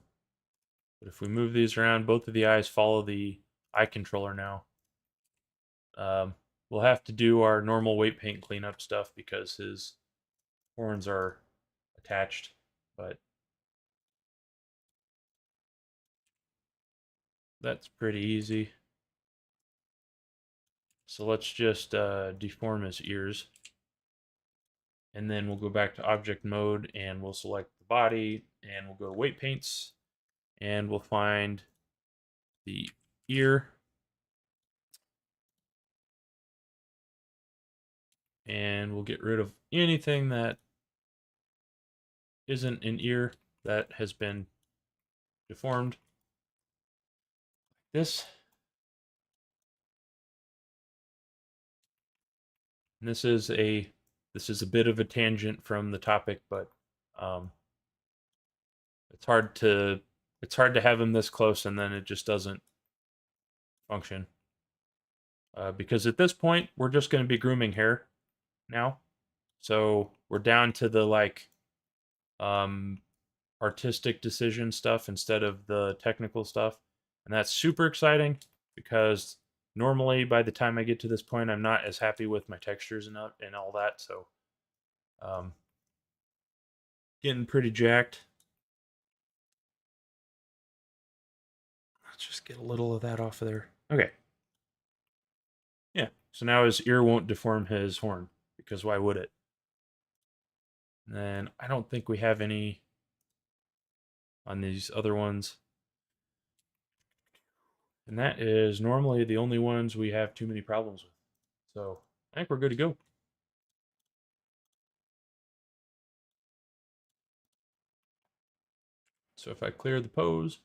if we move these around, both of the eyes follow the eye controller now. we'll have to do our normal weight paint cleanup stuff because his horns are attached, but that's pretty easy. So let's just deform his ears. And then we'll go back to object mode and we'll select the body and we'll go to weight paints and we'll find the ear. And we'll get rid of anything that isn't an ear that has been deformed. This. And this is a bit of a tangent from the topic, but um, it's hard to have him this close and then it just doesn't function. Because at this point we're just going to be grooming hair now, so we're down to the um, artistic decision stuff instead of the technical stuff, and that's super exciting because normally by the time I get to this point I'm not as happy with my textures and all that, so getting pretty jacked. Let's just get a little of that off of there. Okay. Yeah, so now his ear won't deform his horn, because why would it? And then I don't think we have any on these other ones. And that is normally the only ones we have too many problems with. So I think we're good to go. So if I clear the pose,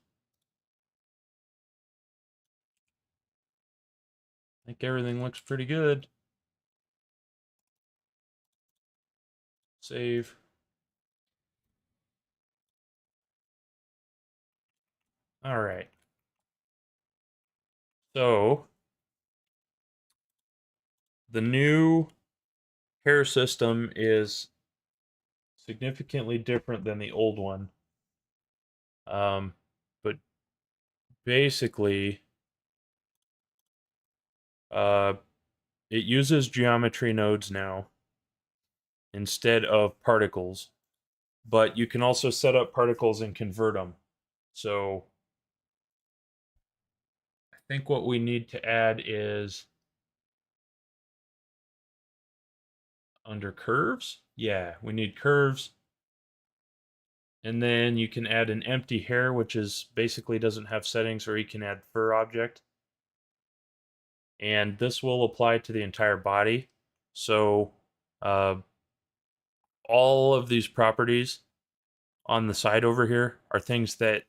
I think everything looks pretty good. Save. All right. So the new hair system is significantly different than the old one. But basically, it uses geometry nodes now instead of particles, but you can also set up particles and convert them. So I think what we need to add is under curves. Yeah, we need curves. And then you can add an empty hair, which is basically doesn't have settings, or you can add fur object. And this will apply to the entire body. So all of these properties on the side over here are things that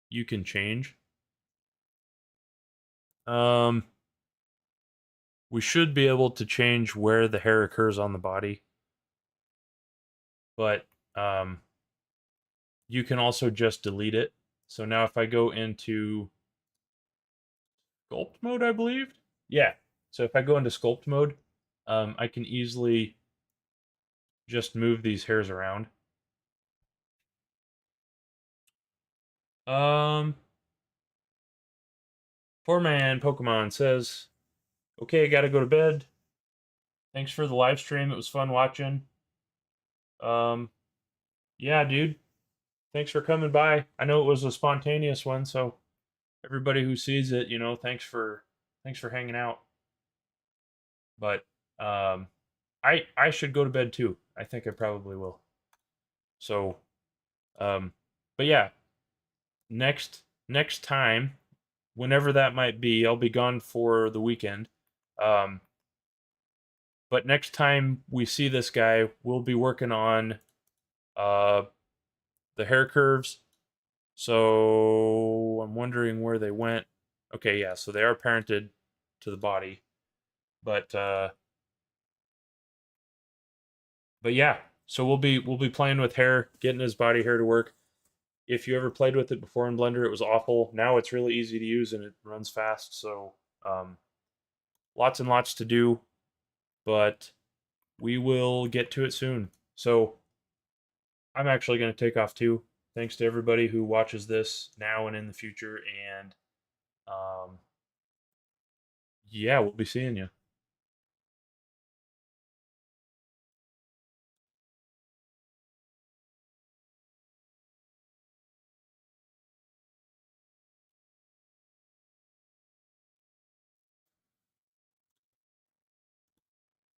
you can change. We should be able to change where the hair occurs on the body, but you can also just delete it. So now if I go into sculpt mode, I believe, yeah. So if I go into sculpt mode, I can easily just move these hairs around. Poor man Pokemon says, "Okay, I gotta go to bed. Thanks for the live stream. It was fun watching. Um, yeah, dude. Thanks for coming by. I know it was a spontaneous one, so everybody who sees it, thanks for hanging out. But I should go to bed too. I think I probably will. So but yeah, next time, whenever that might be, I'll be gone for the weekend. But next time we see this guy, we'll be working on the hair curves. So I'm wondering where they went. Okay, yeah, so they are parented to the body. But yeah, so we'll be playing with hair, getting his body hair to work. If you ever played with it before in Blender, it was awful. Now it's really easy to use and it runs fast. So lots and lots to do, but we will get to it soon. So I'm actually going to take off too. Thanks to everybody who watches this now and in the future. And yeah, we'll be seeing you.